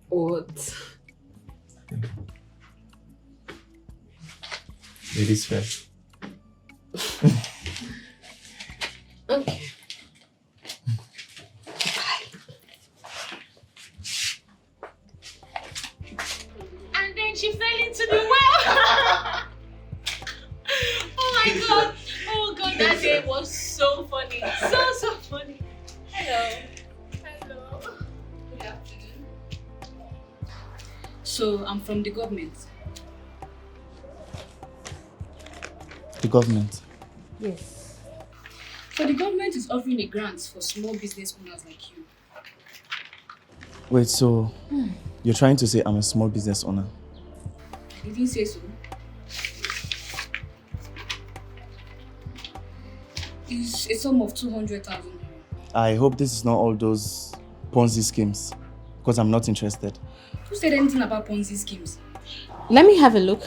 What? Ladies first. Okay. And then she fell into the well. Oh my god. Oh god, that day was so funny. So funny. Hello. Hello. Good afternoon. So, I'm from the government. The government. Yes. So, the government is offering a grant for small business owners like you. Wait, so you're trying to say I'm a small business owner? I didn't say so. It's a sum of 200,000. I hope this is not all those Ponzi schemes, because I'm not interested. Who said anything about Ponzi schemes? Let me have a look.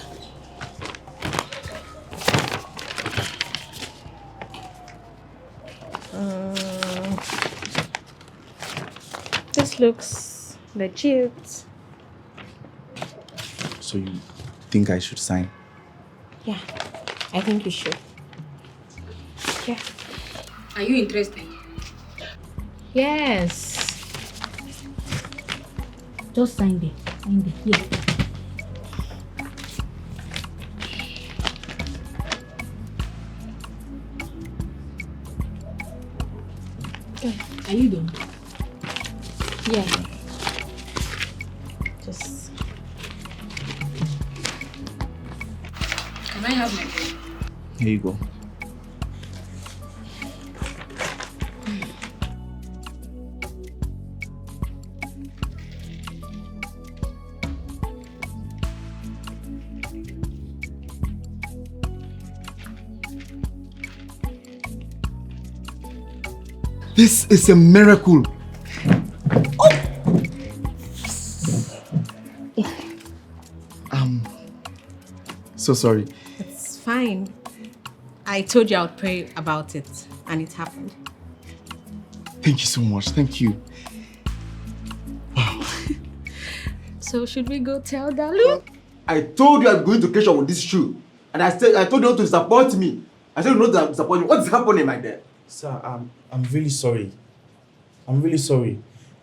This looks legit. So you think I should sign? Yeah, I think you should. Yeah. Are you interested? Yes. Just sign there. Sign there. Here. Are you done? Yeah. Just. Can I have my pen? Here you go. This is a miracle. So sorry. It's fine. I told you I would pray about it. and it happened. Thank you so much. Thank you. Wow. So should we go tell Dalu? I told you I'm going to catch up with this shoe. And I told you not to disappoint me. I said not to disappoint me. What is happening, my dear? Sir, I'm really sorry. I'm really sorry.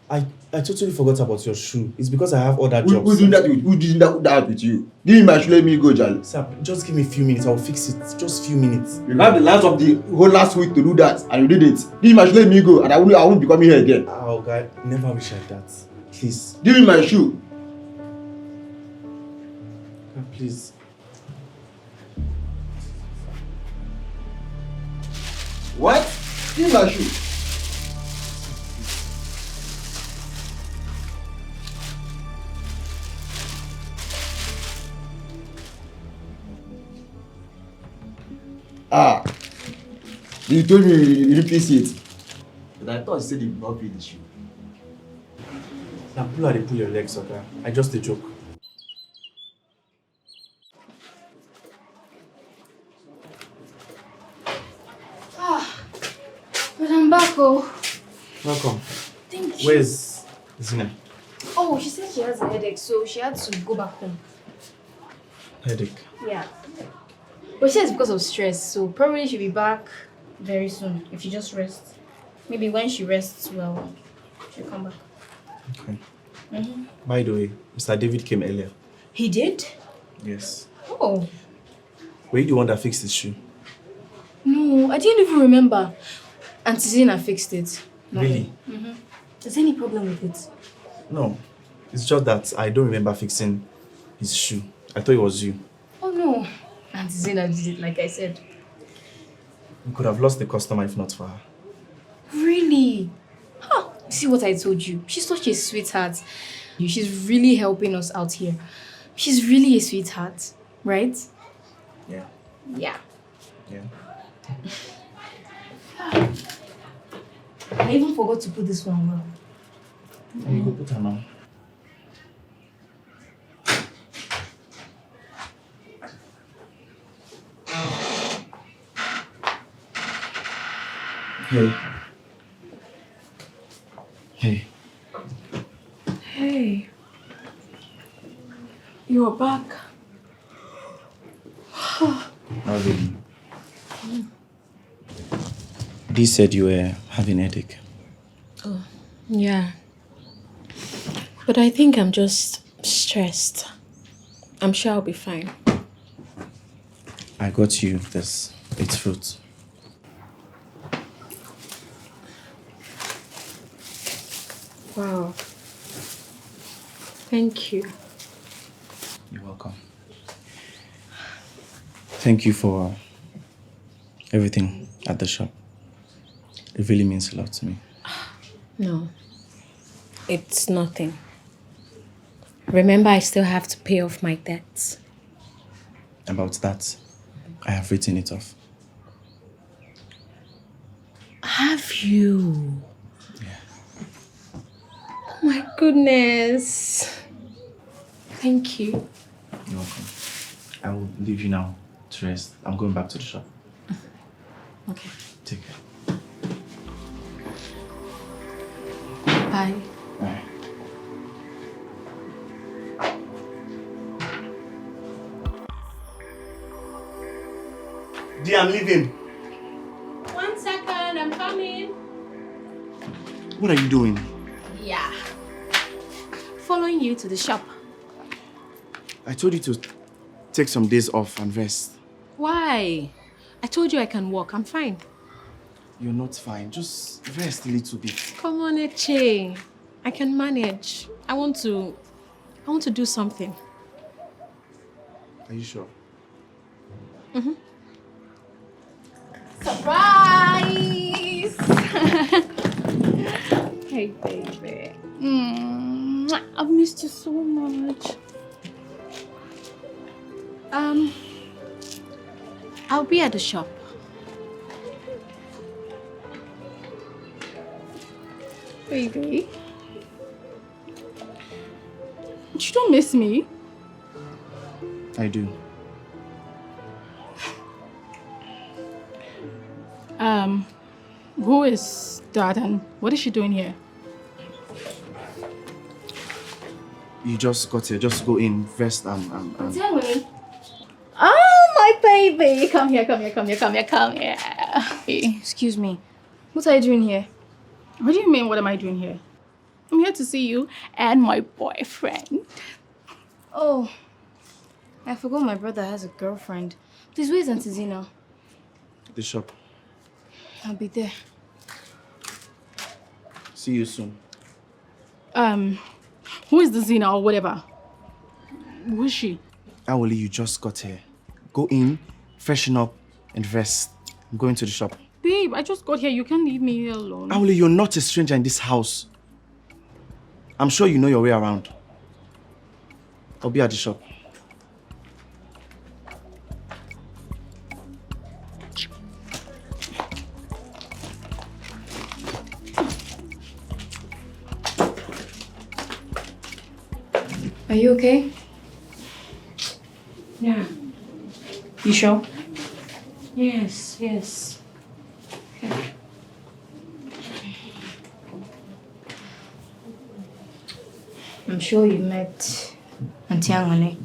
I totally forgot about your shoe. It's because I have other jobs. Who did that with you? Give me my shoe, let me go, Jal. Sir, just give me a few minutes. I'll fix it. Just a few minutes. You have the last of the whole last week to do that, and you didn't. Give me my shoe, let me go, and I won't be coming here again. Oh, God, never wish like that. Please. Give me my shoe. God, please. What? Give me my shoe. Ah, you told me you replace it. But I thought you said you would not pay the shoe. Now pull your legs, okay? I just a joke. But I'm back, oh. Welcome. Thank you. Where's Zina? Oh, she said she has a headache, so she had to go back home. Headache. Yeah. But she says because of stress, so probably she'll be back very soon if she just rests. Maybe when she rests well, she'll come back. Okay. By the way, Mr. David came earlier. He did? Yes. Oh. Were you the one that fixed his shoe? No, I didn't even remember. Auntie Zina fixed it. Really? Is there any problem with it? No. It's just that I don't remember fixing his shoe. I thought it was you. Oh no. Auntie Zina did it, like I said. We could have lost the customer if not for her. Really? Huh. See what I told you? She's such a sweetheart. She's really helping us out here. She's really a sweetheart, right? Yeah. Yeah. Yeah. I even forgot to put this one well. You go put her now. Hey. Hey. Hey. You're back. How are you? Dee said you were having a headache. Oh, yeah. But I think I'm just stressed. I'm sure I'll be fine. I got you this. It's fruit. Wow. Thank you. You're welcome. Thank you for everything at the shop. It really means a lot to me. No. It's nothing. Remember, I still have to pay off my debts. About that, I have written it off. Have you? Yeah. Oh my goodness. Thank you. You're welcome. I will leave you now to rest. I'm going back to the shop. Okay. Take care. Bye. Bye. Dee, I'm leaving. 1 second, I'm coming. What are you doing? Yeah. Following you to the shop. I told you to take some days off and rest. Why? I told you I can walk. I'm fine. You're not fine. Just rest a little bit. Come on, Eche. I can manage. I want to do something. Are you sure? Mm-hmm. Surprise! Hey, baby. I've missed you so much. I'll be at the shop. Baby. You don't miss me. I do. Who is that and what is she doing here? You just got here. Just go in, rest and... Oh, my baby. Come here. Hey, excuse me. What are you doing here? What do you mean, what am I doing here? I'm here to see you and my boyfriend. Oh, I forgot my brother has a girlfriend. Please, where's Auntie Zina? The shop. I'll be there. See you soon. Who is the Zina or whatever? Who is she? Awoli, you just got here. Go in, freshen up, and rest. I'm going to the shop. Babe, I just got here. You can't leave me here alone. Awoli, you're not a stranger in this house. I'm sure you know your way around. I'll be at the shop. Are you okay? Yeah. You sure? Yes. I'm sure you met Auntie Angane.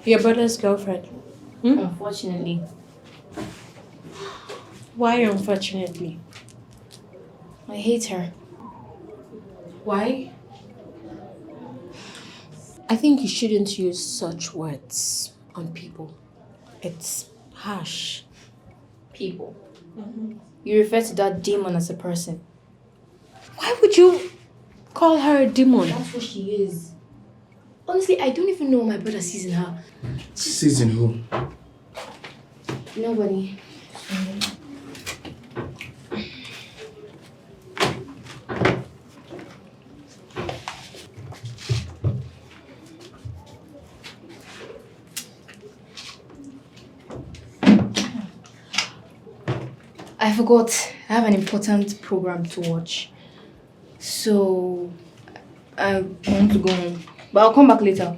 Your brother's girlfriend. Unfortunately. Why unfortunately? I hate her. Why? I think you shouldn't use such words on people. It's harsh. People. You refer to that demon as a person. Why would you call her a demon? That's what she is. Honestly, I don't even know what my brother sees in her. Sees in who? Nobody. I forgot. I have an important program to watch. So, I want to go home. But I'll come back later.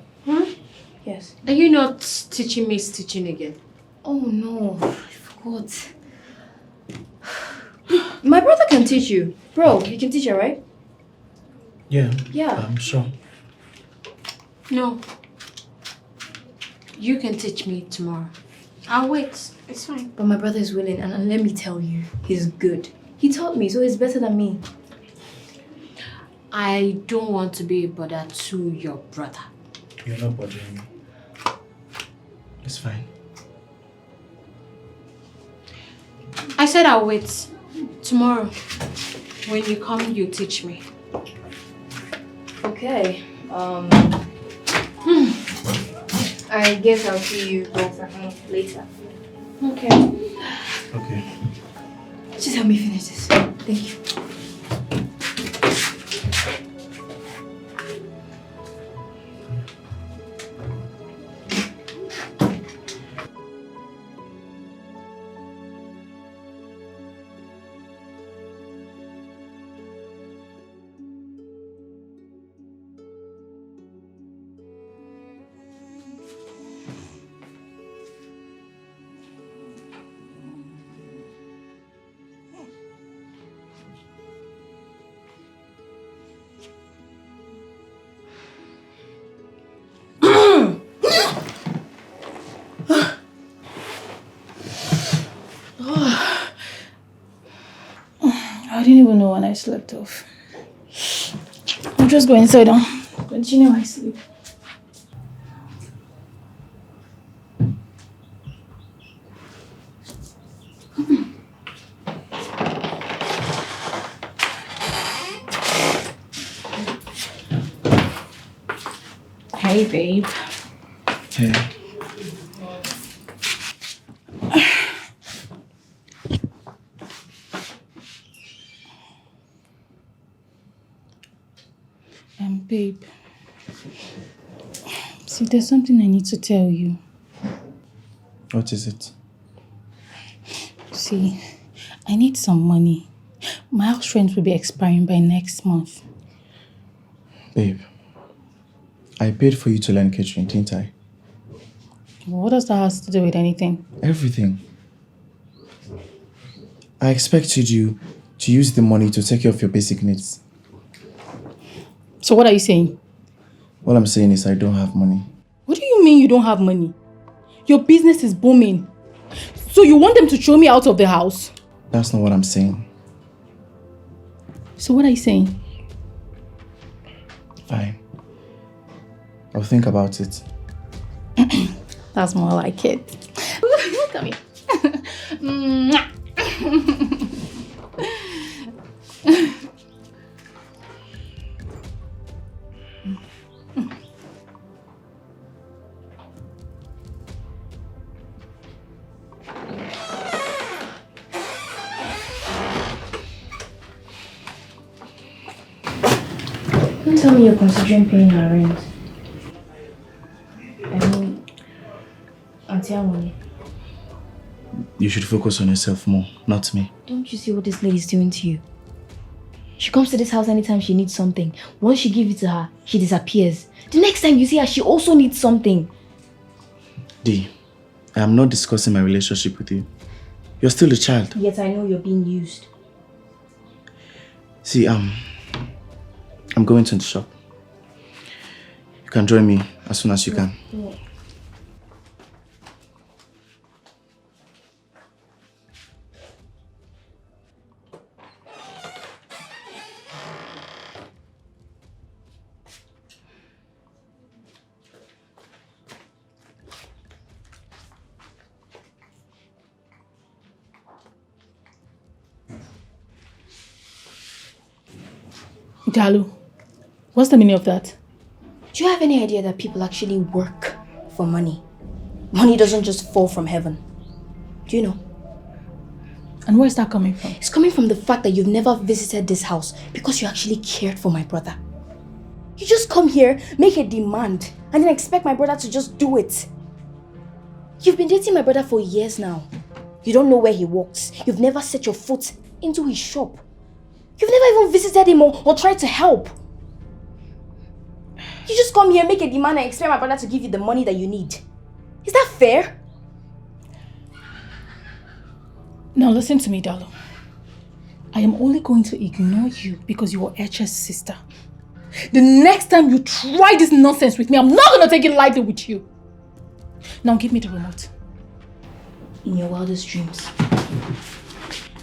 Yes. Are you not teaching me stitching again? Oh no, I forgot. My brother can teach you. Bro, you can teach her, right? Yeah. Yeah. I'm sure. No. You can teach me tomorrow. I'll wait. It's fine. But my brother is willing, and let me tell you, he's good. He taught me, so he's better than me. I don't want to be a bother to your brother. You're not bothering me. It's fine. I said I'll wait. Tomorrow, when you come, you teach me. Okay. I guess I'll see you both at home later. Okay. Okay. Just help me finish this. Thank you. I didn't even know when I slept off. I'll just go inside and continue my sleep. Hey, babe. Hey. Babe. See, there's something I need to tell you. What is it? See, I need some money. My house rent will be expiring by next month. Babe, I paid for you to learn catering, didn't I? What does that have to do with anything? Everything. I expected you to use the money to take care of your basic needs. So what are you saying? All I'm saying is I don't have money. What do you mean you don't have money? Your business is booming. So you want them to throw me out of the house? That's not what I'm saying. So what are you saying? Fine. I'll think about it. That's more like it. Look at me. Don't tell me you're considering paying her rent. I mean, Auntie Amoni. You should focus on yourself more, not me. Don't you see what this lady's doing to you? She comes to this house anytime she needs something. Once you give it to her, she disappears. The next time you see her, she also needs something. Dee, I am not discussing my relationship with you. You're still a child. Yet I know you're being used. See, I'm going to the shop. You can join me as soon as you can. No. Dalu, what's the meaning of that? Do you have any idea that people actually work for money? Money doesn't just fall from heaven. Do you know? And where is that coming from? It's coming from the fact that you've never visited this house because you actually cared for my brother. You just come here, make a demand, and then expect my brother to just do it. You've been dating my brother for years now. You don't know where he works. You've never set your foot into his shop. You've never even visited him or tried to help. You just come here, make a demand, and expect my brother to give you the money that you need. Is that fair? Now listen to me, Dalu. I am only going to ignore you because you are Eche's sister. The next time you try this nonsense with me, I'm not going to take it lightly with you. Now give me the remote. In your wildest dreams.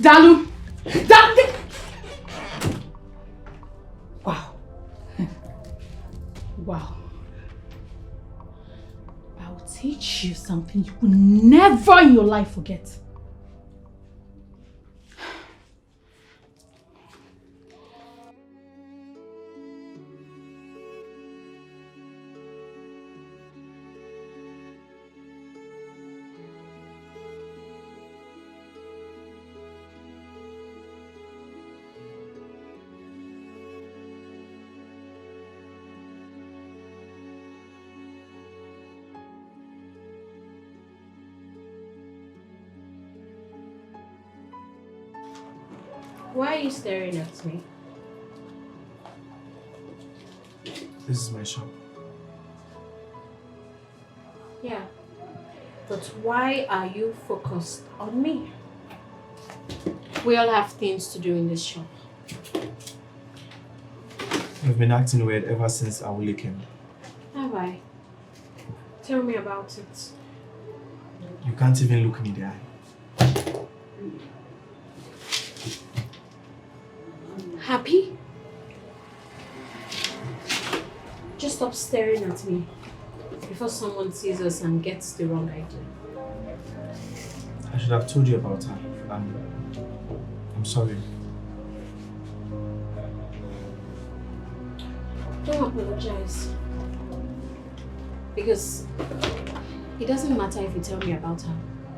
Dalu! Dalu! Wow. Wow. I'll teach you something you will never in your life forget. Why are you staring at me? This is my shop. Yeah. But why are you focused on me? We all have things to do in this shop. You've been acting weird ever since Awule came. Have I? Tell me about it. You can't even look me in the eye. Happy? Just stop staring at me before someone sees us and gets the wrong idea. I should have told you about her. I'm sorry. Don't apologize. Because it doesn't matter if you tell me about her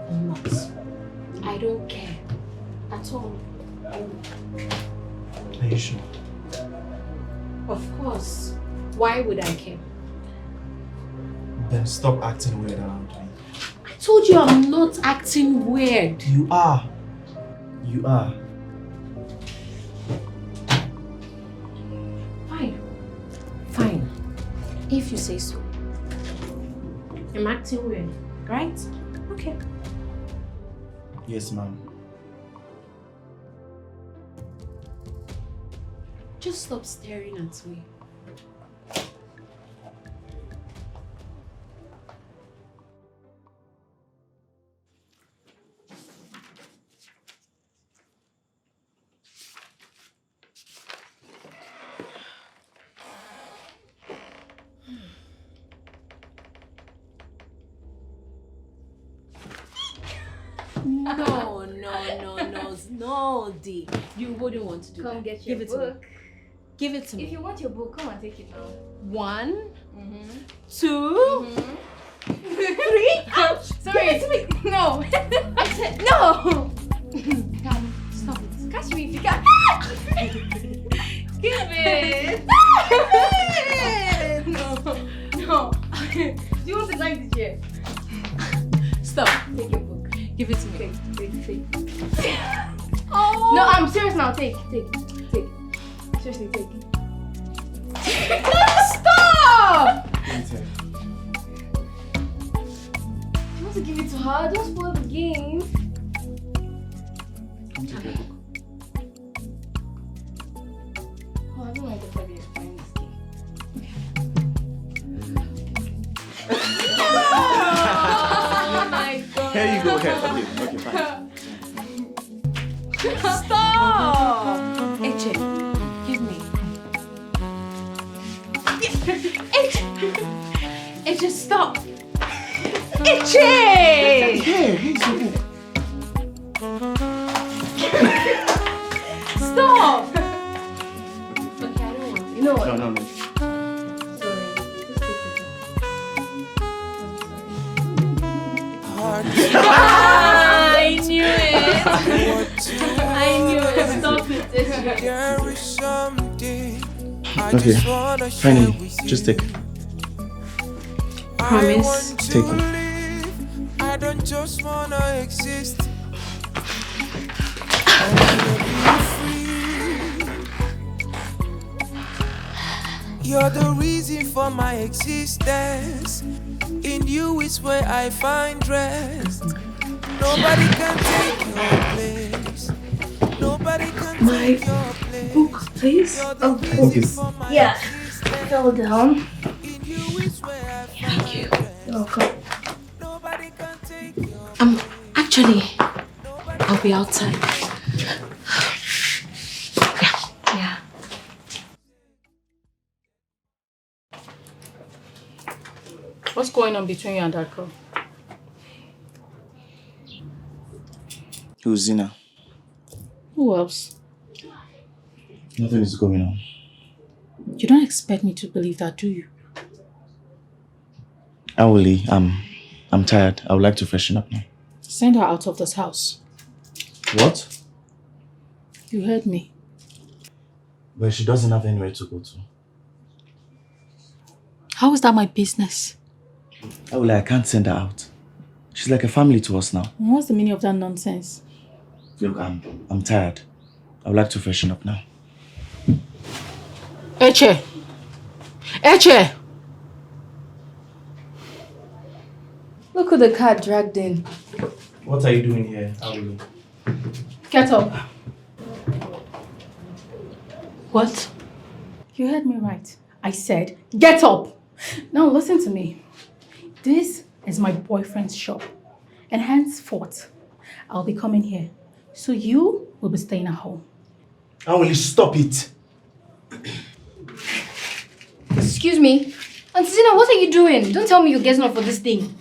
or not. I don't care at all. Are you sure? Of course. Why would I care? Then stop acting weird around me. I told you I'm not acting weird. You are. You are. Fine. Fine. If you say so. I'm acting weird, right? Okay. Yes, ma'am. Just stop staring at me. No, D. You wouldn't want to do that. Come get your book. Give it to me. If you want your book, come and take it now. 1, 2, 3. Ouch! Sorry. Give it to me. No. No. Come, stop it. Catch me if you can. Give it. No. Do you want to climb the chair? Stop. Take your book. Give it to me. Take. Oh. No, I'm serious now. Take. Seriously, take. Stop! You want to give it to her? Don't spoil the game. Oh, I don't like the way you're playing this game. Oh my god. Here you go. Here. Okay, fine. Stop! Eche, give me. Eche, stop! Eche! Stop! Okay, I don't want it. You know what? No. Sorry. Just take it. I knew it! I knew it! Stop it! There is something I Okay, just wanna share finally, with you. just take. I Promise. want to Take it. live. I don't just wanna exist. I wanna be free. You're the reason for my existence. In you is where I find rest. Nobody can take your place. Nobody can take your place. Book, please. You're the think reason it's- for my Yeah. existence. Fell down. In you is where I find Thank you. You're welcome. Nobody can take your Actually, I'll be outside. Yeah. What's going on between you and that girl? Who's Zina? Who else? Nothing is going on. You don't expect me to believe that, do you? Awoli, I'm tired. I would like to freshen up now. Send her out of this house. What? You heard me. Well, she doesn't have anywhere to go to. How is that my business? Awoli, I can't send her out. She's like a family to us now. And what's the meaning of that nonsense? Look, I'm tired. I would like to freshen up now. Eche! Eche! Look who the car dragged in. What are you doing here, Awoli? Get up. What? You heard me right. I said, get up! Now listen to me. This is my boyfriend's shop. And henceforth, I'll be coming here. So you will be staying at home. Awoli, stop it. Excuse me. Auntie Zina, what are you doing? Don't tell me you're getting up for this thing.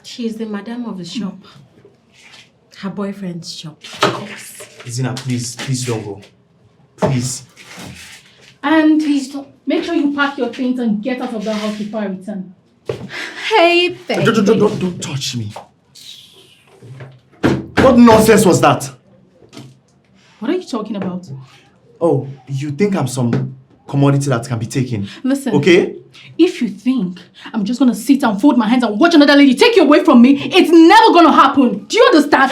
She is the madam of the shop. Her boyfriend's shop. Zina, please don't go. Please. And please don't. Make sure you pack your things and get out of the house before I return. Hey, baby. Don't touch me. What nonsense was that? What are you talking about? Oh, you think I'm some commodity that can be taken? Listen. Okay? If you think I'm just gonna sit and fold my hands and watch another lady take you away from me, it's never gonna happen. Do you understand?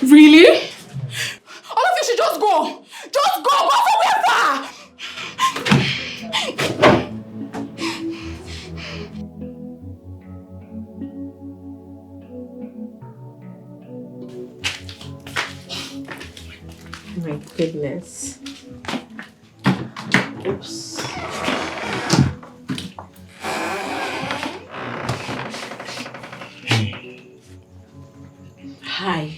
Really? All of you should just go. Just go forever! My goodness. Oops. Hi.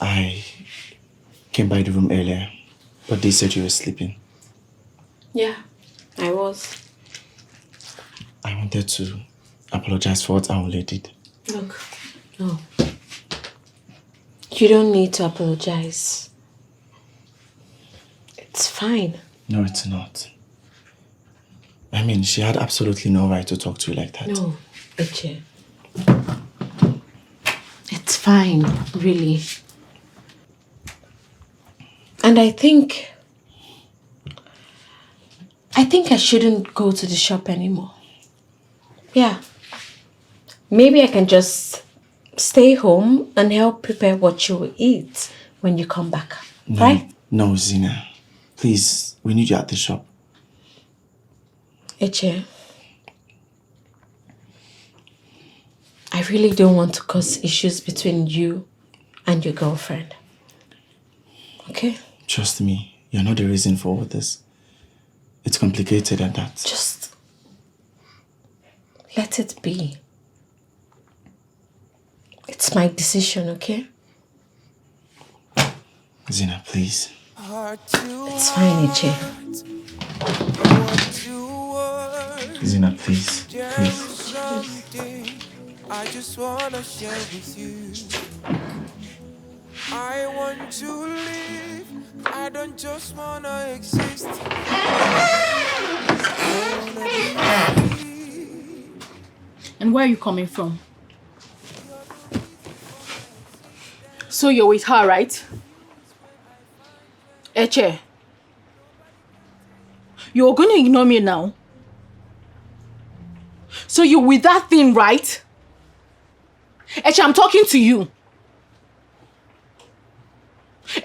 I came by the room earlier, but they said you were sleeping. Yeah, I was. I wanted to apologize for what Aunle did. Look, no. You don't need to apologize. It's fine. No, it's not. I mean, she had absolutely no right to talk to you like that. No, Eche. It's fine, really. And I think I shouldn't go to the shop anymore. Yeah. Maybe I can just stay home and help prepare what you will eat when you come back. No, right? No, Zina. Please, we need you at the shop. Eche, I really don't want to cause issues between you and your girlfriend. Okay? Trust me, you're not the reason for all this. It's complicated and that. Just let it be. It's my decision, okay? Zina, please. It's fine, Eche. Zina, please. Please. I just wanna share with you. I want to live. I don't just wanna exist. And where are you coming from? So you're with her, right? Eche, you're going to ignore me now? So you're with that thing, right? Eche, I'm talking to you.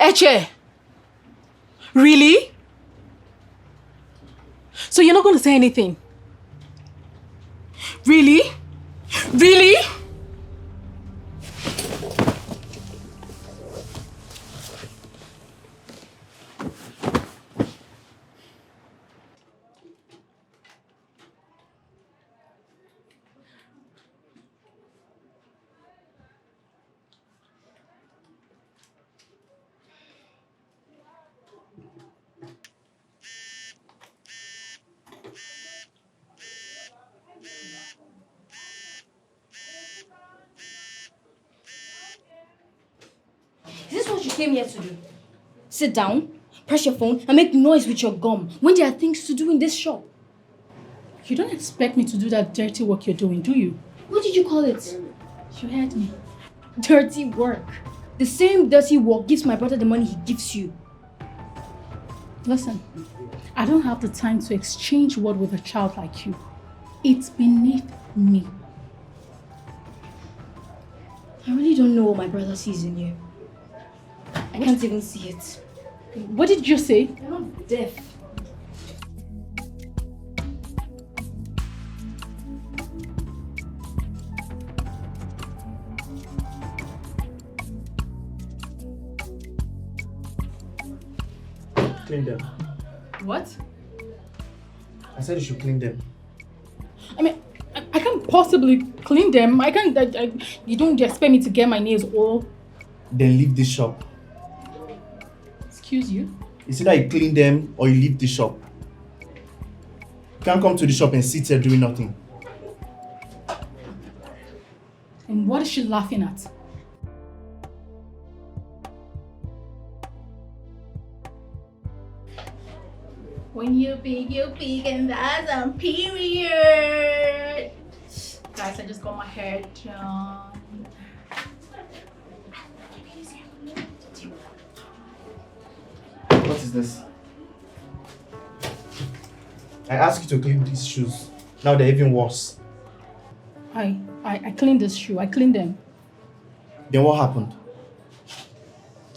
Eche, really? So you're not going to say anything? Really? Really? Is this what you came here to do? Sit down, press your phone, and make noise with your gum when there are things to do in this shop. You don't expect me to do that dirty work you're doing, do you? What did you call it? You heard me. Dirty work. The same dirty work gives my brother the money he gives you. Listen, I don't have the time to exchange word with a child like you. It's beneath me. I really don't know what my brother sees in you. I can't even see it. What did you say? You're not deaf. Clean them. What? I said you should clean them. I mean, I can't possibly clean them. I can't. You don't expect me to get my nails all. Then leave this shop. Excuse you? It's either you clean them or you leave the shop. You can't come to the shop and sit here doing nothing. And what is she laughing at? When you peek, and that's a period. Guys, I just got my hair done. What is this? I asked you to clean these shoes. Now they're even worse. I cleaned this shoe. I cleaned them. Then what happened?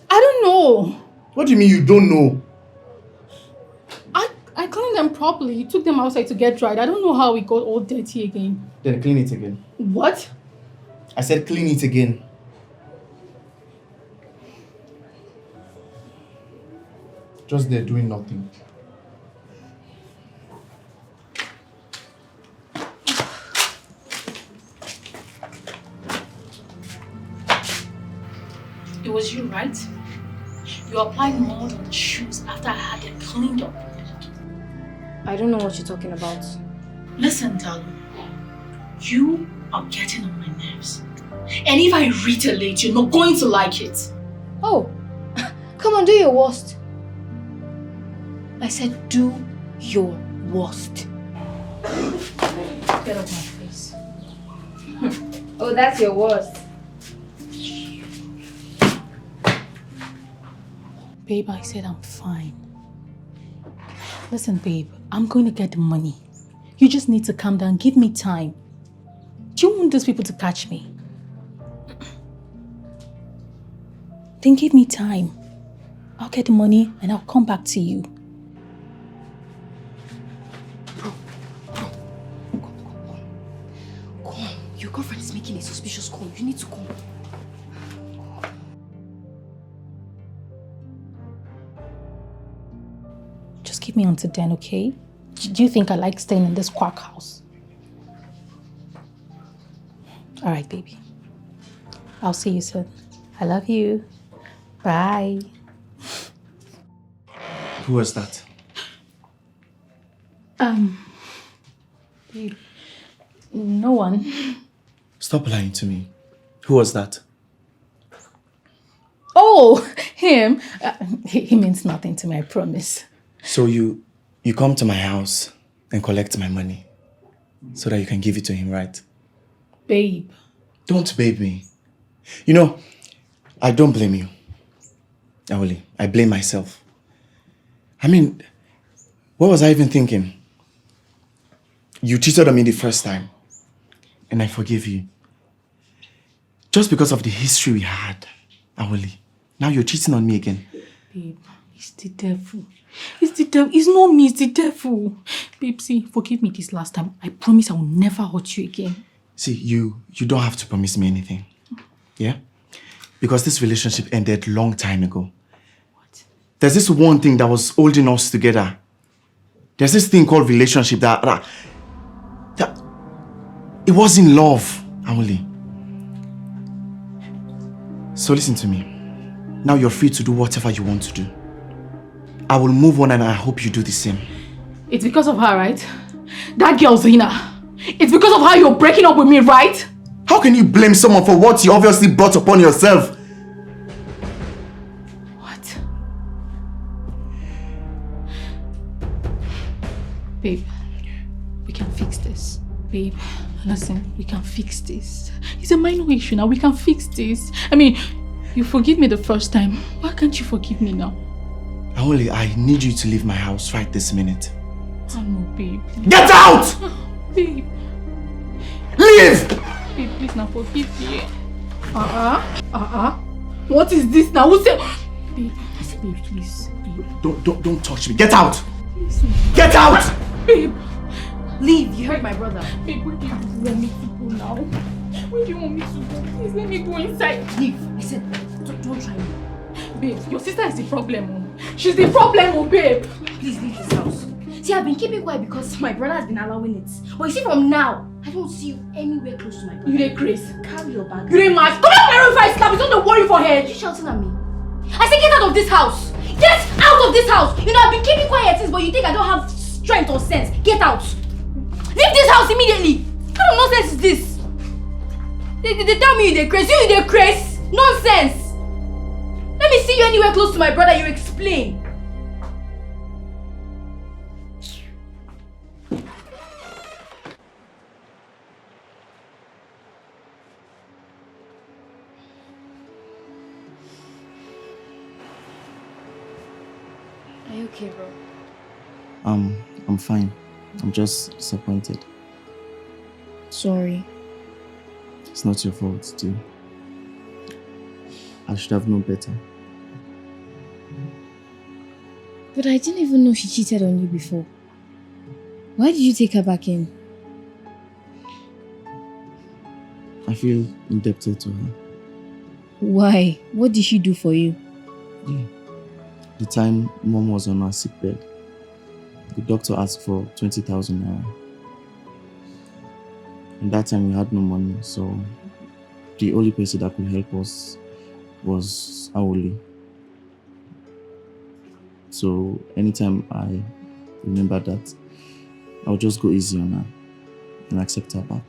I don't know. What do you mean you don't know? I cleaned them properly. Took them outside to get dried. I don't know how it got all dirty again. Then clean it again. What? I said clean it again. Just there doing nothing. It was you, right? You applied mold on the shoes after I had them cleaned up. I don't know what you're talking about. Listen, darling. You are getting on my nerves. And if I retaliate, you're not going to like it. Oh, come on, do your worst. I said do your worst. Get off my face. Oh, that's your worst. Babe, I said I'm fine. Listen, babe, I'm going to get the money. You just need to calm down. Give me time. Do you want those people to catch me? Then give me time. I'll get the money and I'll come back to you. Bro, come on. Your girlfriend is making a suspicious call. You need to come. Just keep me until then, okay? Do you think I like staying in this quack house? All right, baby. I'll see you soon. I love you. Bye. Who was that? Babe, no one. Stop lying to me. Who was that? Oh, him. He means nothing to me, I promise. So you come to my house and collect my money so that you can give it to him, right? Babe. Don't babe me. You know, I don't blame you. Awole, I blame myself. I mean, what was I even thinking? You cheated on me the first time, and I forgive you. Just because of the history we had, Awole. Now you're cheating on me again. Babe, it's the devil. It's the devil. It's not me, it's the devil. Babe, see, forgive me this last time. I promise I will never hurt you again. See, you don't have to promise me anything. Yeah? Because this relationship ended long time ago. What? There's this one thing that was holding us together. There's this thing called relationship that it wasn't love, Awole. So listen to me. Now you're free to do whatever you want to do. I will move on and I hope you do the same. It's because of her, right? That girl, Zina. It's because of how you're breaking up with me, right? How can you blame someone for what you obviously brought upon yourself? What? Babe, we can fix this. Babe, listen, we can fix this. It's a minor issue now, we can fix this. I mean, you forgive me the first time. Why can't you forgive me now? I need you to leave my house right this minute. Oh no, babe. Get out! Babe. Leave! Babe, please now forgive me. What is this now? Who said? Babe, please. Babe. Don't touch me. Get out! Please. Get out! Babe. Leave. You heard my brother. Babe, where do you want me to go now? Where do you want me to go? Please let me go inside. Leave. I said, don't try me. Babe, your sister is the problem. She's the problem, babe. Please leave this house. See, I've been keeping quiet because my brother has been allowing it. But you see, from now, I don't see you anywhere close to my brother. You dey crazy. Carry your bag. You dey mad. Come out my room if I slap. It's not the worry for head. You shouting at me? I said get out of this house. Get out of this house. You know, I've been keeping quiet since, but you think I don't have strength or sense. Get out. Leave this house immediately. What kind of nonsense is this? They tell me you dey crazy. You dey crazy. Nonsense. Let me see you anywhere close to my brother. You explain. Are you okay, bro? I'm fine. I'm just disappointed. Sorry. It's not your fault, too. I should have known better. But I didn't even know she cheated on you before. Why did you take her back in? I feel indebted to her. Why? What did she do for you? Yeah. The time mom was on her sick bed, the doctor asked for 20,000 naira. And that time we had no money, so the only person that could help us was Aoli. So anytime I remember that, I'll just go easy on her and accept her back.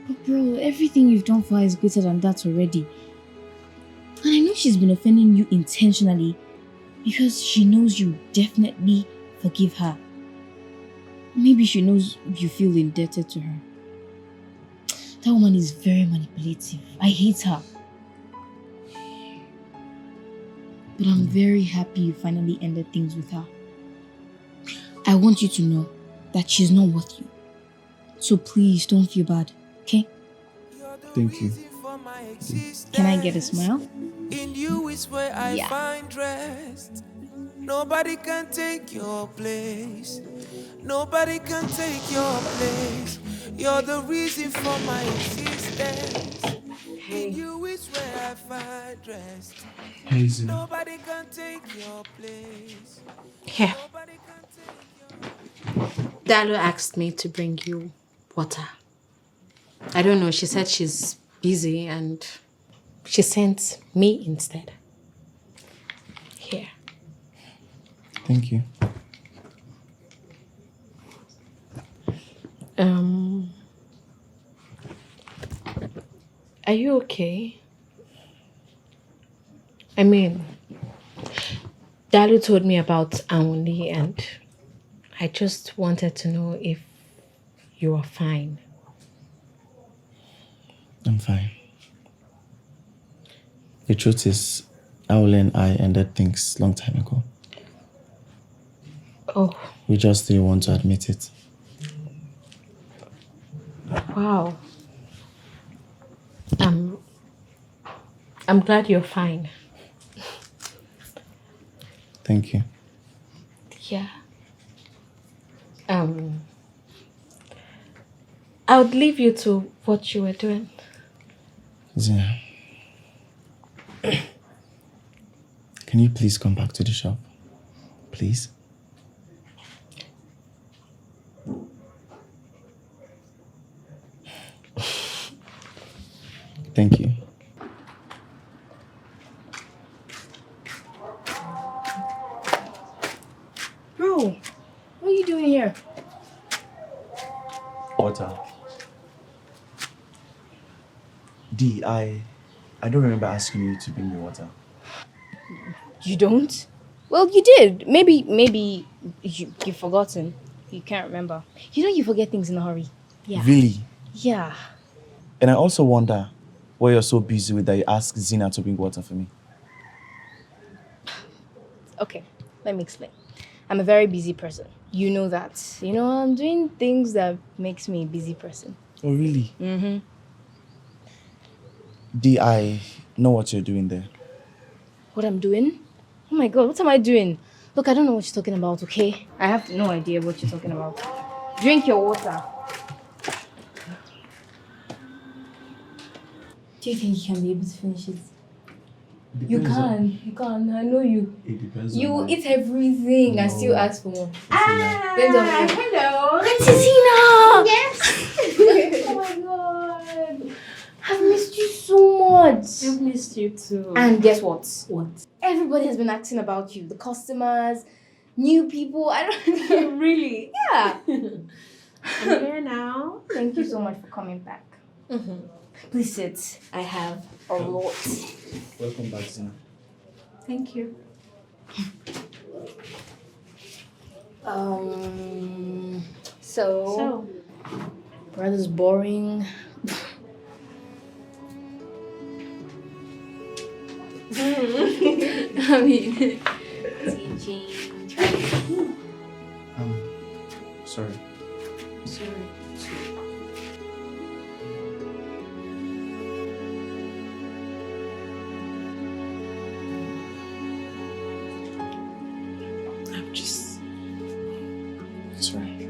But bro, everything you've done for her is greater than that already. And I know she's been offending you intentionally because she knows you definitely forgive her. Maybe she knows you feel indebted to her. That woman is very manipulative. I hate her. But I'm very happy you finally ended things with her. I want you to know that she's not worth you. So please don't feel bad, okay? Thank you. Can I get a smile? In you is where I find rest. Nobody can take your place. Nobody can take your place. You're the reason for my existence. In you is where I find rest. Hey, Zina. Nobody can take your place. Here. Nobody can take your Dalo asked me to bring you water. I don't know, she said she's busy and she sent me instead. Here. Thank you. Are you okay? I mean, Dalu told me about Aondi and I just wanted to know if you are fine. I'm fine. The truth is, Aole and I ended things long time ago. Oh, We just didn't want to admit it. wow. I'm glad you're fine. Thank you. Yeah. I would leave you to what you were doing. Zina, can you please come back to the shop? Please? Thank you. Bro, what are you doing here? Water. D, I don't remember asking you to bring me water. You don't? Well, you did. Maybe you've forgotten. You can't remember. You know you forget things in a hurry. Yeah. Really? Yeah. And I also wonder why you're so busy with that you ask Zina to bring water for me. Okay, let me explain. I'm a very busy person. You know that. You know, I'm doing things that makes me a busy person. Oh, really? Mm-hmm. D, I know what you're doing there. What I'm doing? Oh my god, what am I doing? Look, I don't know what you're talking about, okay? I have no idea what you're talking about. Drink your water. Do you think you can be able to finish it? You can. I know you. It depends You on eat everything and still ask for more. Depends on you. Hello. Auntie Zina! Yes. Oh my god. I've missed you so much. I've missed you too. And guess what? What? Everybody has been asking about you. The customers, new people. I don't Really? Yeah. I'm here now. Thank you so much for coming back. Mm-hmm. Please sit. I have a lot. Welcome back, Zina. Thank you. So brother's boring. I mean, teaching. Sorry. I'm just... Sorry.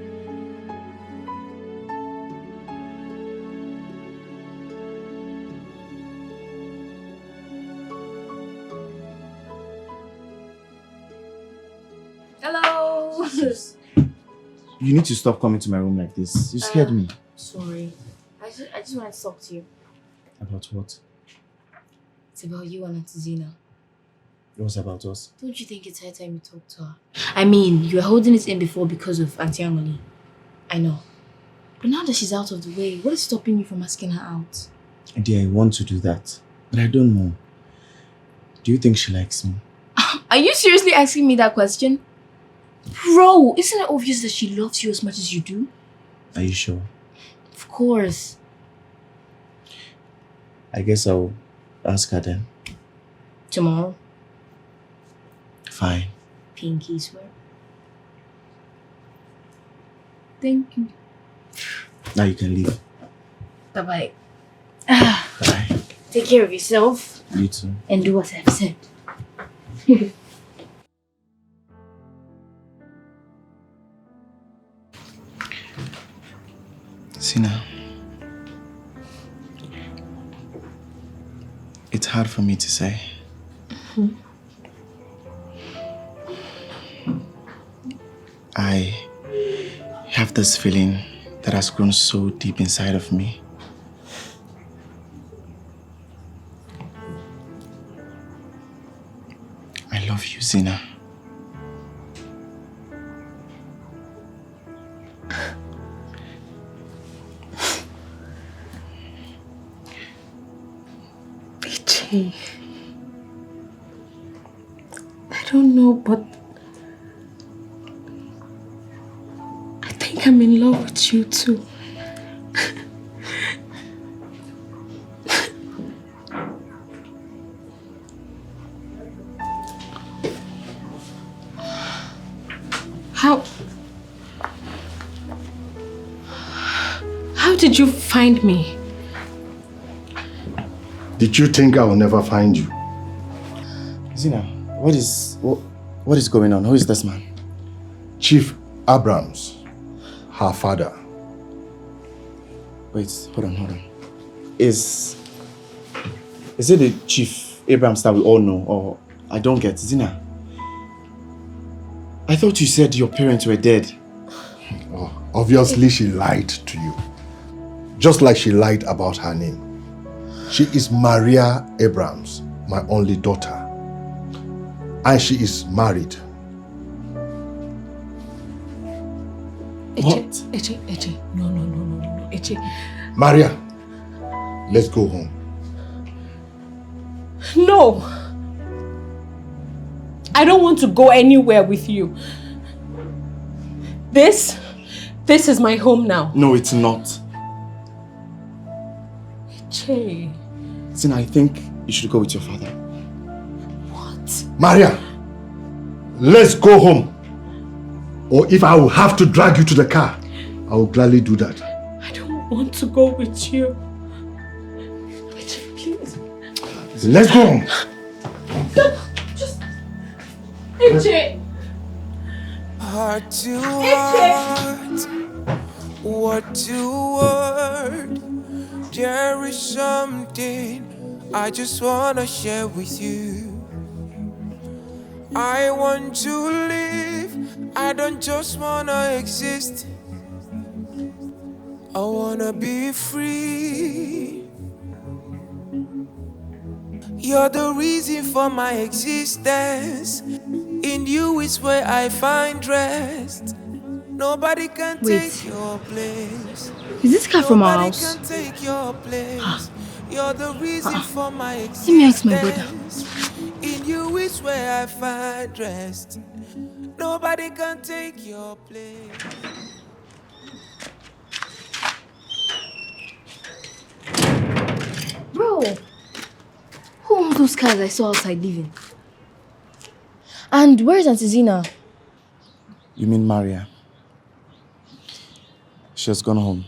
Sis, you need to stop coming to my room like this. You scared me. Sorry. I just wanted to talk to you. About what? It's about you and Auntie Zina. It was about us. Don't you think it's high time you talk to her? I mean, you were holding it in before because of Auntie Emily. I know. But now that she's out of the way, what is stopping you from asking her out? Dear, I want to do that. But I don't know. Do you think she likes me? Are you seriously asking me that question? Bro, isn't it obvious that she loves you as much as you do? Are you sure? Of course. I guess I'll ask her then. Tomorrow? Fine. Pinky swear. Thank you. Now you can leave. Bye-bye. Bye. Take care of yourself. You too. And do what I've said. Sina, it's hard for me to say. I have this feeling that has grown so deep inside of me. I love you, Zina. I don't know, but I think I'm in love with you too. How did you find me? Did you think I will never find you? Zina, what is going on? Who is this man? Chief Abrams, her father. Wait, hold on. Is it the Chief Abrams that we all know, or I don't get? Zina, I thought you said your parents were dead. Oh, obviously she lied to you. Just like she lied about her name. She is Maria Abrams, my only daughter. And she is married. What? Eche, no, Eche. Maria, let's go home. No! I don't want to go anywhere with you. This is my home now. No, it's not. Eche. Zina, I think you should go with your father. What? Maria, let's go home. Or if I will have to drag you to the car, I will gladly do that. I don't want to go with you. Eche, please. Let's go home. Just... Eche! Heart to heart, word to word. There is something I just wanna share with you. I want to live, I don't just wanna exist. I wanna be free. You're the reason for my existence. In you is where I find rest. Nobody can take your place. Is this car from our house? Nobody can take your place. You're the reason for my existence. Let me ask my brother. In you is where I find rest. Nobody can take your place. Bro, who owned those cars I saw outside leaving? And where is Auntie Zina? You mean Maria? She has gone home.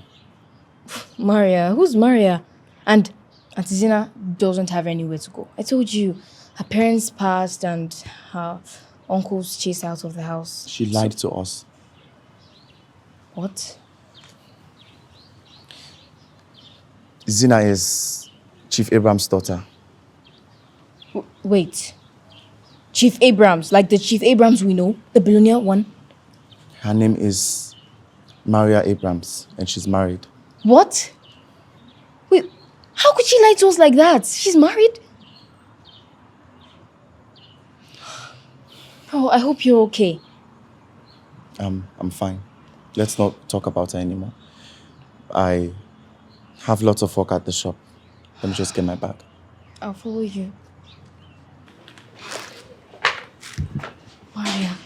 Maria? Who's Maria? And Auntie Zina doesn't have anywhere to go. I told you, her parents passed and her uncles chased her out of the house. She lied to us. What? Zina is Chief Abrams' daughter. Wait. Chief Abrams, like the Chief Abrams we know? The billionaire one? Her name is Maria Abrams, and she's married. What? Wait, how could she lie to us like that? She's married? Oh, I hope you're okay. I'm fine. Let's not talk about her anymore. I have lots of work at the shop. Let me just get my bag. I'll follow you. Maria.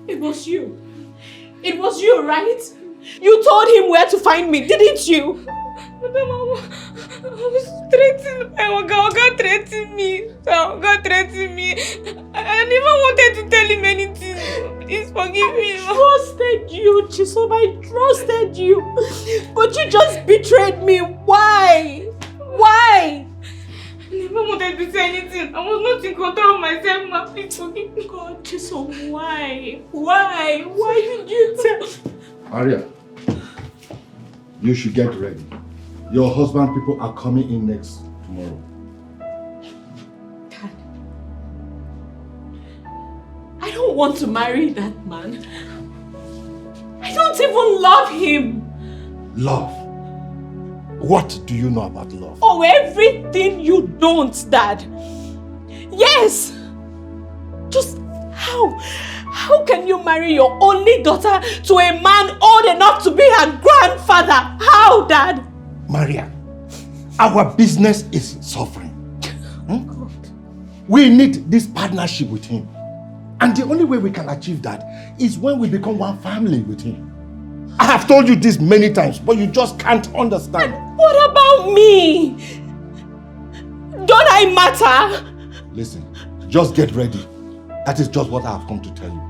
It was you. It was you, right? You told him where to find me, didn't you? Madam, I was threatened. Oga threatened me. Oga threatened me. I never wanted to tell him anything. Please forgive me. I trusted you, Chisom. I trusted you. But you just betrayed me. Why? Why? I never wanted to say anything. I was not in control of myself, ma. Please forgive me. God, Chisom, why? Why? Why did you tell? Maria, you should get ready. Your husband people are coming in next tomorrow. Dad, I don't want to marry that man. I don't even love him. Love? What do you know about love? Oh, everything you don't, Dad. Yes. Just how? How can you marry your only daughter to a man old enough to be her grandfather? How, Dad? Maria, our business is suffering. We need this partnership with him. And the only way we can achieve that is when we become one family with him. I have told you this many times, but you just can't understand. And what about me? Don't I matter? Listen, just get ready. That is just what I have come to tell you.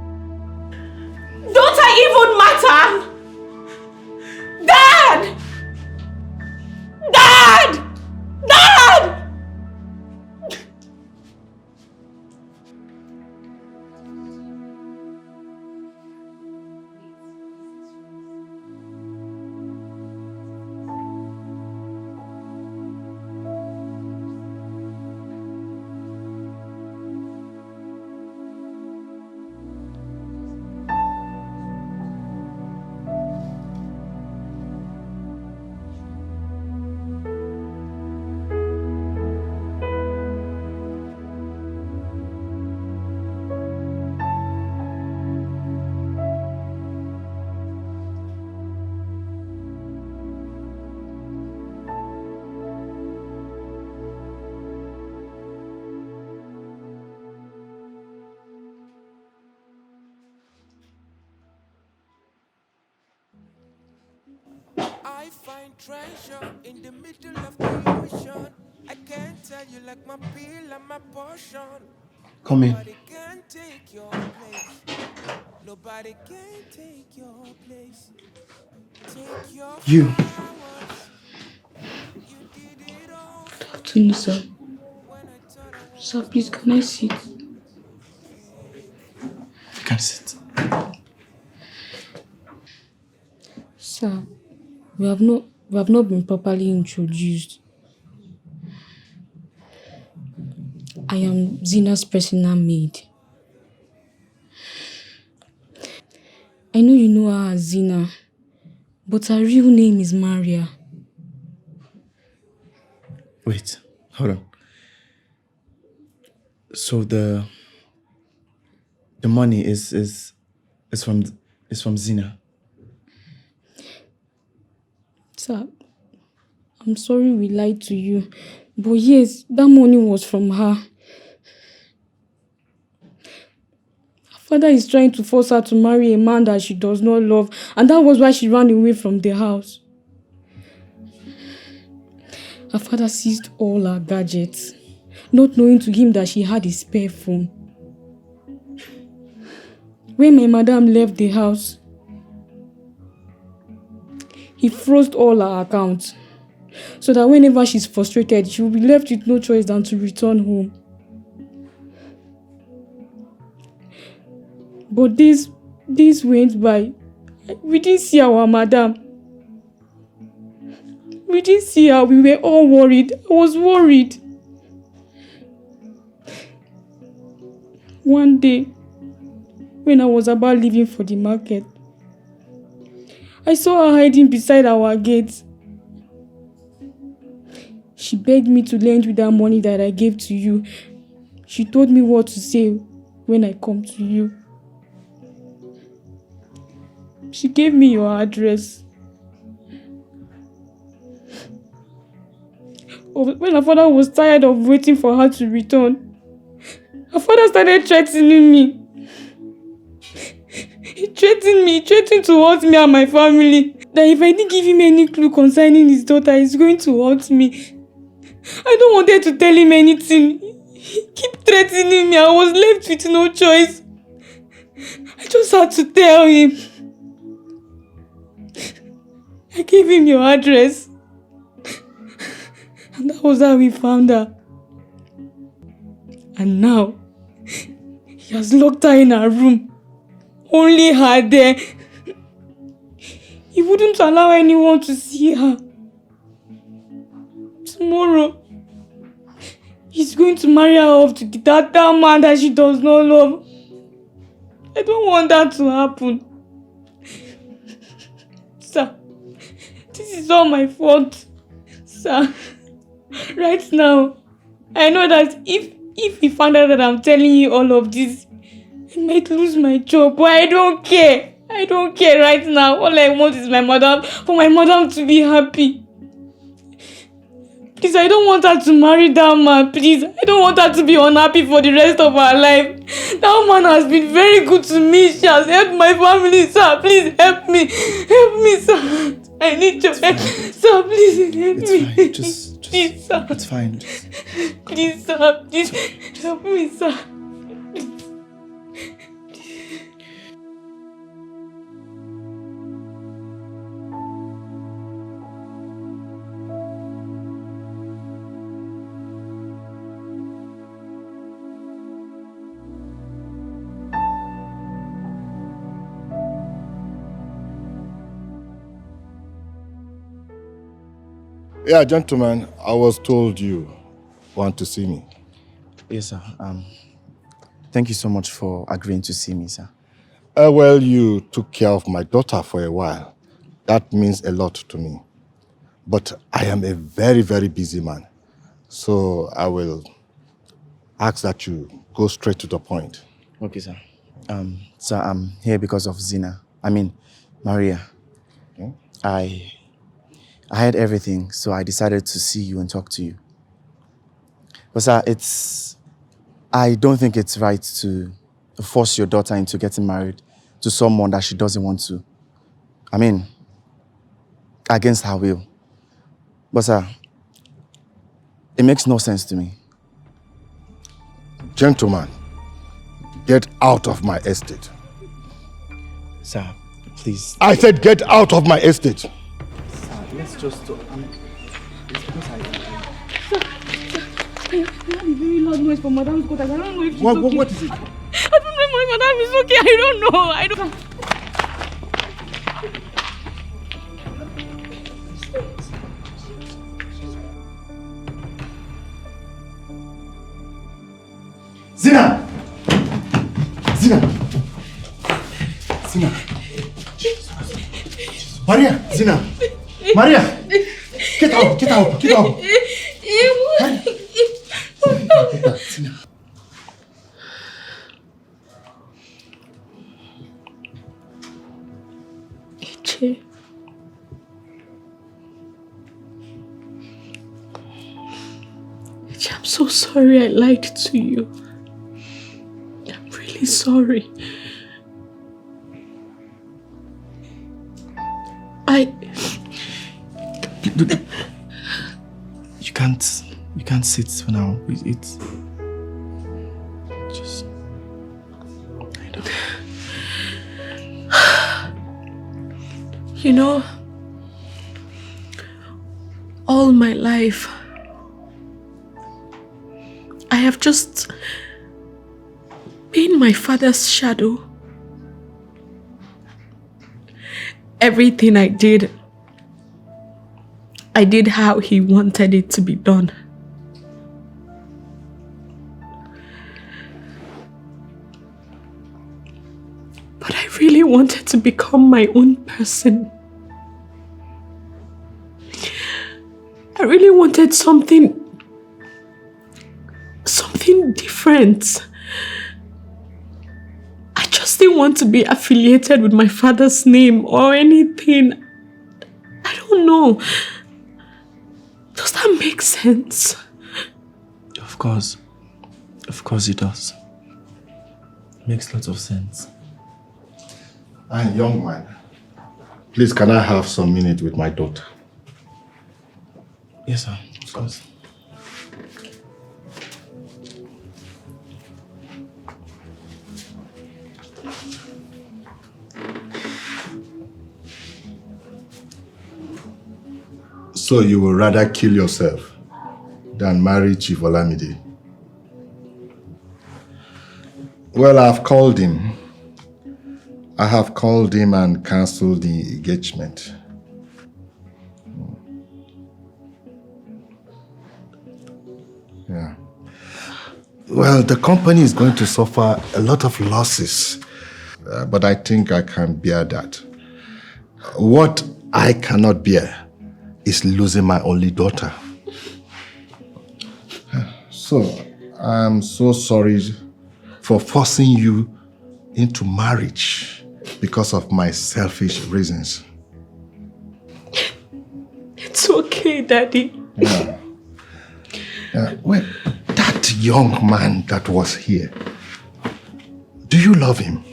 Don't I even matter? Dad! Dad! Dad! I find treasure in the middle of the ocean. I can't tell you like my pill and my portion. Come in. Nobody can take your place. Nobody can take your place. Take your You. flowers. You did it all. Good afternoon, sir. Sir, please, can I sit? You can sit. Sir, we have not been properly introduced. I am Zina's personal maid. I know you know her as Zina, but her real name is Maria. Wait, hold on. So the money is from Zina. Sir, I'm sorry we lied to you, but yes, that money was from her. Her father is trying to force her to marry a man that she does not love, and that was why she ran away from the house. Her father seized all her gadgets, not knowing to him that she had a spare phone. When my madam left the house, he froze all her accounts, so that whenever she's frustrated, she will be left with no choice than to return home. But days went by. We didn't see our madam. We didn't see her. We were all worried. I was worried. One day, when I was about leaving for the market, I saw her hiding beside our gate. She begged me to lend you that money that I gave to you. She told me what to say when I come to you. She gave me your address. When her father was tired of waiting for her to return, her father started threatening me. He threatened to hurt me and my family. That if I didn't give him any clue concerning his daughter, he's going to hurt me. I don't wanted to tell him anything. He kept threatening me. I was left with no choice. I just had to tell him. I gave him your address. And that was how we found her. And now, he has locked her in her room. Only her there. He wouldn't allow anyone to see her. Tomorrow, he's going to marry her off to that man that she does not love. I don't want that to happen. Sir, this is all my fault. Sir, right now, I know that if he found out that I'm telling you all of this, I might lose my job, but I don't care. I don't care right now. All I want is for my mother to be happy. Please, I don't want her to marry that man. Please, I don't want her to be unhappy for the rest of her life. That man has been very good to me. She has helped my family, sir. Please help me. Help me, sir. I need your help. Sir, please help me. It's fine. Just please, sir. It's fine. Please, sir. Please help me, sir. Yeah, gentlemen, I was told you want to see me. Yes, sir. Thank you so much for agreeing to see me, sir. Well, you took care of my daughter for a while. That means a lot to me. But I am a very, very busy man. So I will ask that you go straight to the point. Okay, sir. Sir, I'm here because of Maria. Okay. I had everything, so I decided to see you and talk to you. But sir, I don't think it's right to force your daughter into getting married to someone that she doesn't want to. Against her will. But sir, it makes no sense to me. Gentlemen, get out of my estate. Sir, please. I said get out of my estate. Sir, let's just talk. It's because I have a very loud noise from Madam's quarters. I don't know if she's okay. What is it? I don't know if Madam is okay. I don't know. I don't. Zina! Maria! Get out! Zina. Ichi. I'm so sorry I lied to you. I'm really sorry. You can't sit for now. It's just... I don't... You know, all my life, I have just been my father's shadow. Everything I did, I did how he wanted it to be done. But I really wanted to become my own person. I really wanted something different. I just didn't want to be affiliated with my father's name or anything. I don't know. Does that make sense? Of course it does. Makes lots of sense. And young man, please can I have some minute with my daughter? Yes, sir. Of course. So you will rather kill yourself than marry Chief Olamide? Well, I have called him and cancelled the engagement. Yeah. Well, the company is going to suffer a lot of losses, but I think I can bear that. What I cannot bear is losing my only daughter. So, I'm so sorry for forcing you into marriage because of my selfish reasons. It's okay, Daddy. Yeah. Well, that young man that was here, do you love him?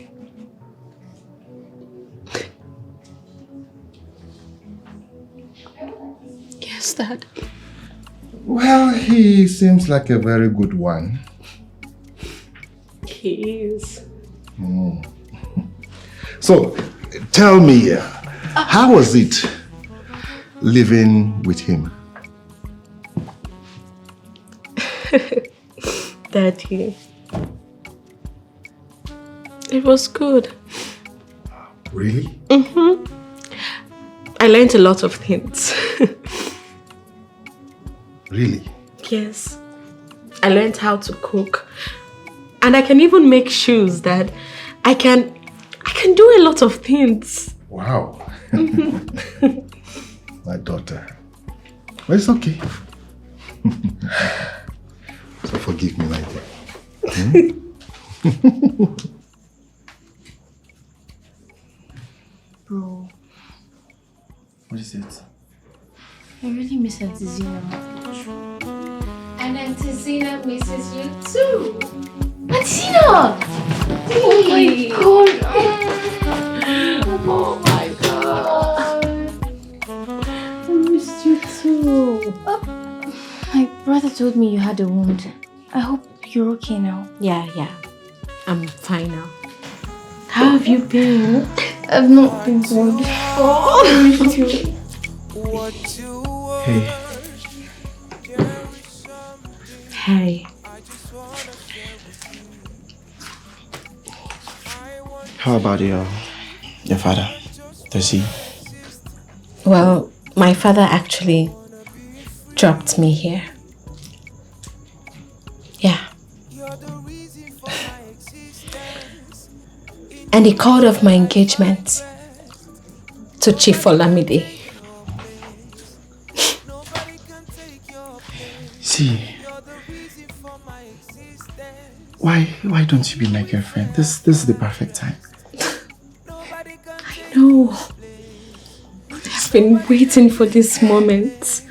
Yes, Dad. Well, he seems like a very good one. He is. So, tell me, how was it living with him? Daddy. It was good. Really? Mm-hmm. I learned a lot of things. Really? Yes. I learned how to cook. And I can even make shoes, Dad. I can do a lot of things. Wow. My daughter. Well, it's okay. So forgive me, my dear. Bro, What is it? I really miss Auntie Zina. And Auntie Zina misses you too. Auntie Zina! Oh my god! Oh my god. I missed you too. My brother told me you had a wound. I hope you're okay now. Yeah. I'm fine now. How have you been? I've not been good. Oh, I missed you. Hey. Hey. How about your father? Does he? Well, my father actually dropped me here. Yeah. And he called off my engagement to Chief Olamide. See, why don't you be my girlfriend? This is the perfect time. I know. I've been waiting for this moment.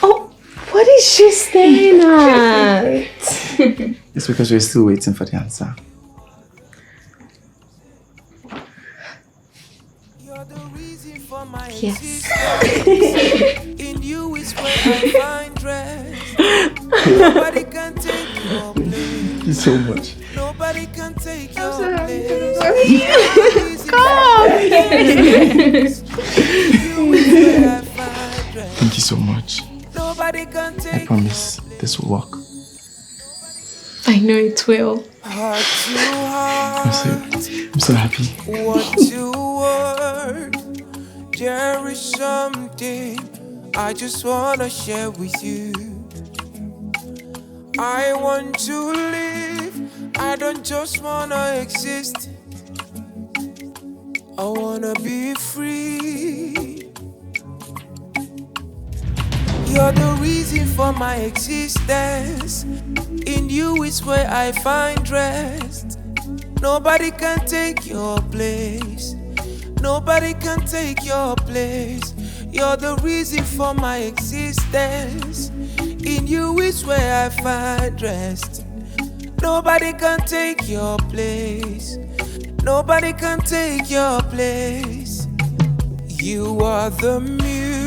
Oh, what is she staring at? It's because we're still waiting for the answer. Yes. In you is where I find rest. Nobody can take your place. Thank you so much. Nobody can take your place. Thank you so much. Nobody can take. I promise this will work. I know it will. Heart to heart. I'm so happy. Word to word. There is something I just wanna share with you. I want to live. I don't just wanna exist. I wanna be free. You're the reason for my existence. In you is where I find rest. Nobody can take your place. Nobody can take your place. You're the reason for my existence. In you is where I find rest. Nobody can take your place. Nobody can take your place. You are the